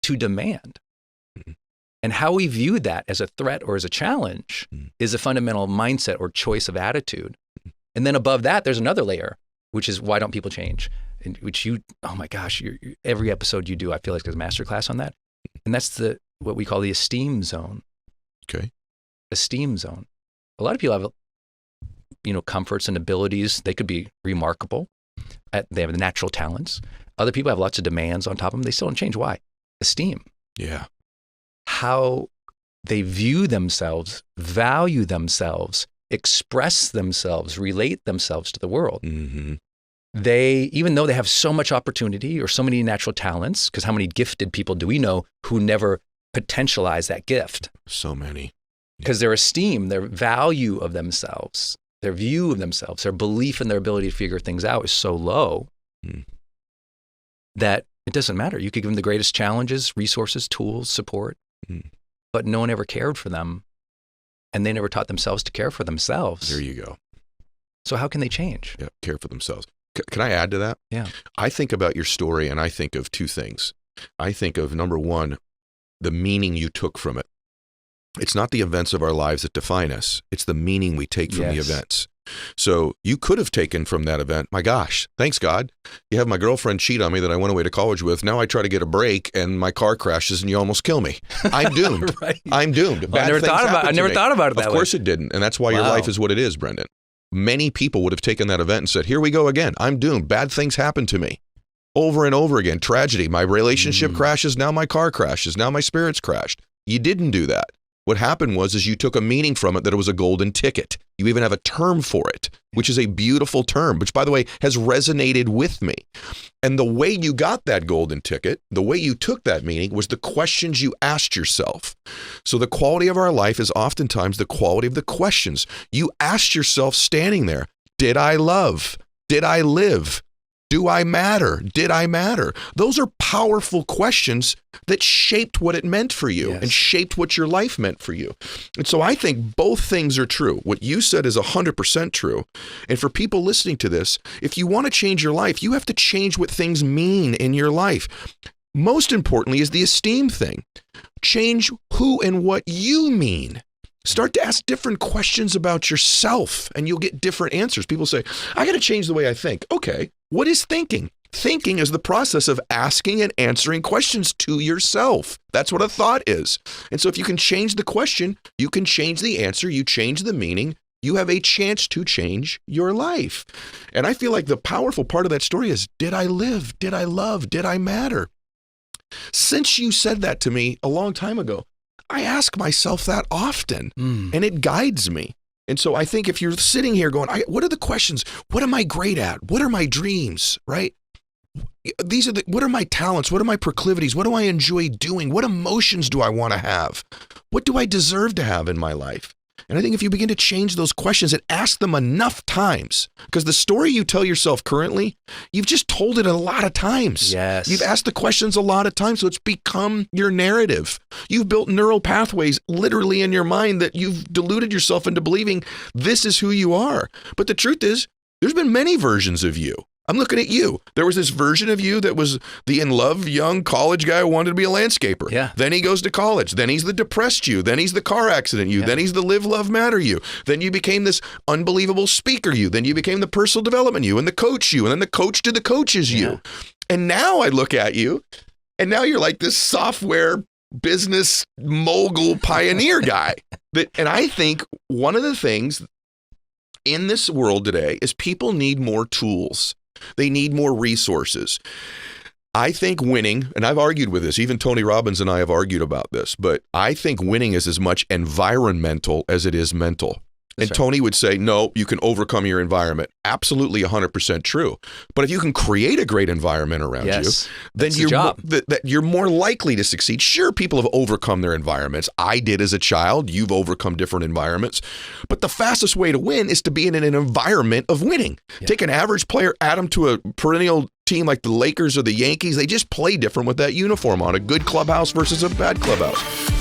to demand and how we view that as a threat or as a challenge is a fundamental mindset or choice of attitude. And then above that, there's another layer, which is why don't people change? In which oh my gosh, every episode you do, I feel like there's a masterclass on that. And that's what we call the esteem zone. Okay. Esteem zone. A lot of people have, comforts and abilities. They could be remarkable. They have the natural talents. Other people have lots of demands on top of them. They still don't change. Why? Esteem. Yeah. How they view themselves, value themselves, express themselves, relate themselves to the world. They, even though they have so much opportunity or so many natural talents, because how many gifted people do we know who never potentialize that gift? So many. Because their esteem, their value of themselves, their view of themselves, their belief in their ability to figure things out is so low that it doesn't matter. You could give them the greatest challenges, resources, tools, support, but no one ever cared for them. And they never taught themselves to care for themselves. There you go. So how can they change? Yeah, care for themselves. Can I add to that? Yeah. I think about your story and I think of two things. I think of, number one, the meaning you took from it. It's not the events of our lives that define us. It's the meaning we take from the events. So you could have taken from that event, my gosh, thanks God. You have my girlfriend cheat on me that I went away to college with. Now I try to get a break and my car crashes and you almost kill me. I'm doomed. Right. I'm doomed. Well, I never thought about it that way. Of course it didn't. And that's why your life is what it is, Brendon. Many people would have taken that event and said, here we go again. I'm doomed. Bad things happen to me. Over and over again. Tragedy. My relationship crashes. Now my car crashes. Now my spirits crashed. You didn't do that. What happened was you took a meaning from it that it was a golden ticket. You even have a term for it, which is a beautiful term, which, by the way, has resonated with me. And the way you got that golden ticket, the way you took that meaning was the questions you asked yourself. So the quality of our life is oftentimes the quality of the questions. You asked yourself standing there, did I love? Did I live? Do I matter? Did I matter? Those are powerful questions that shaped what it meant for you and shaped what your life meant for you. And so I think both things are true. What you said is 100% true. And for people listening to this, if you want to change your life, you have to change what things mean in your life. Most importantly is the esteem thing. Change who and what you mean. Start to ask different questions about yourself and you'll get different answers. People say, I got to change the way I think. Okay, what is thinking? Thinking is the process of asking and answering questions to yourself. That's what a thought is. And so if you can change the question, you can change the answer, you change the meaning, you have a chance to change your life. And I feel like the powerful part of that story is, did I live? Did I love? Did I matter? Since you said that to me a long time ago, I ask myself that often, and it guides me. And so I think if you're sitting here going, what are the questions? What am I great at? What are my dreams, right? What are my talents? What are my proclivities? What do I enjoy doing? What emotions do I want to have? What do I deserve to have in my life? And I think if you begin to change those questions and ask them enough times, because the story you tell yourself currently, you've just told it a lot of times. Yes. You've asked the questions a lot of times, so it's become your narrative. You've built neural pathways literally in your mind that you've deluded yourself into believing this is who you are. But the truth is, there's been many versions of you. I'm looking at you. There was this version of you that was the in-love young college guy who wanted to be a landscaper. Yeah. Then he goes to college. Then he's the depressed you. Then he's the car accident you. Yeah. Then he's the live, love, matter you. Then you became this unbelievable speaker you. Then you became the personal development you and the coach you. And then the coach to the coaches you. And now I look at you and now you're like this software business mogul pioneer guy. And I think one of the things in this world today is people need more tools. They need more resources. I think winning, and I've argued with this, even Tony Robbins and I have argued about this, but I think winning is as much environmental as it is mental. And Tony would say, no, you can overcome your environment. Absolutely 100% true. But if you can create a great environment around you, then you're more likely to succeed. Sure, people have overcome their environments. I did as a child. You've overcome different environments. But the fastest way to win is to be in an environment of winning. Take an average player, add them to a perennial team like the Lakers or the Yankees. They just play different with that uniform on. A good clubhouse versus a bad clubhouse.